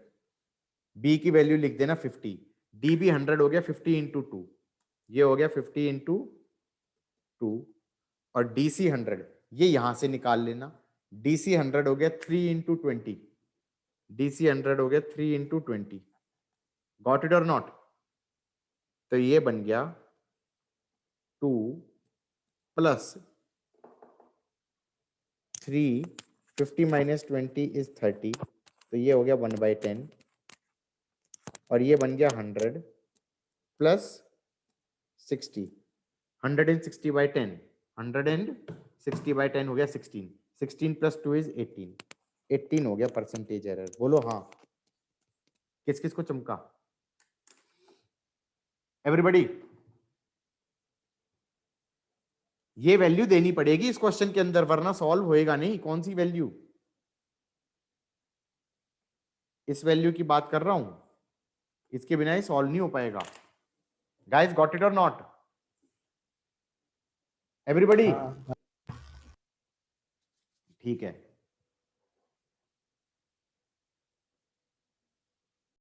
B की वैल्यू लिख देना 50, dB 100 हो गया 50 इंटू 2, ये हो गया 50 इंटू 2, और DC 100 ये यहां से निकाल लेना, DC 100 हो गया 3 इंटू 20, DC 100 हो गया 3 इंटू 20। गॉट इट और नॉट? तो ये बन गया 2 प्लस 3, 50 माइनस 20 इज 30, तो ये हो गया 1/10, और ये बन गया 100 प्लस 60, 160/10, 160/10 हो गया 16, 16 प्लस 2 इज 18 हो गया परसेंटेज एरर। बोलो हाँ, किस किस को चमका? एवरीबॉडी, ये वैल्यू देनी पड़ेगी इस क्वेश्चन के अंदर, वरना सॉल्व होएगा नहीं। कौन सी वैल्यू? इस वैल्यू की बात कर रहा हूं, इसके बिना ही सॉल्व नहीं हो पाएगा। गाइस गॉट इट और नॉट? एवरीबॉडी हाँ ठीक है।